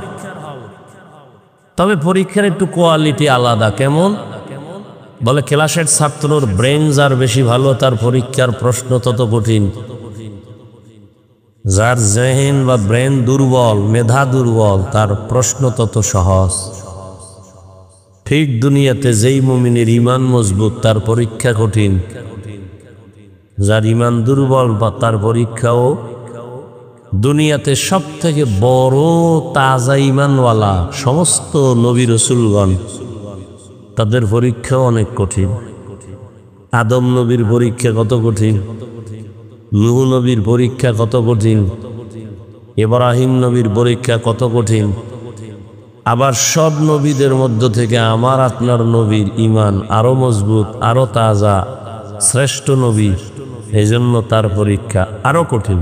তবে পরীক্ষার একটু কোয়ালিটি আলাদা। কেমন? বলে ক্লাসের ছাত্রর ব্রেন যার বেশি ভালো তার পরীক্ষার প্রশ্ন তত কঠিন, যার জেহেন বা ব্রেন দুর্বল, মেধা দুর্বল, তার প্রশ্ন তত সহজ। ঠিক দুনিয়াতে যেই মুমিনের ইমান মজবুত তার পরীক্ষা কঠিন, যার ইমান দুর্বল বা তার পরীক্ষাও। দুনিয়াতে সব থেকে বড় তাজা ইমানওয়ালা সমস্ত নবী রসুলগণ, তাদের পরীক্ষাও অনেক কঠিন। আদম নবীর পরীক্ষা কত কঠিন, নূহ নবীর পরীক্ষা কত কঠিন, ইব্রাহিম নবীর পরীক্ষা কত কঠিন। আবার সব নবীদের মধ্য থেকে আমার আপনার নবীর ইমান আরো মজবুত, আরো তাজা, শ্রেষ্ঠ নবী, এই জন্য তার পরীক্ষা আরো কঠিন।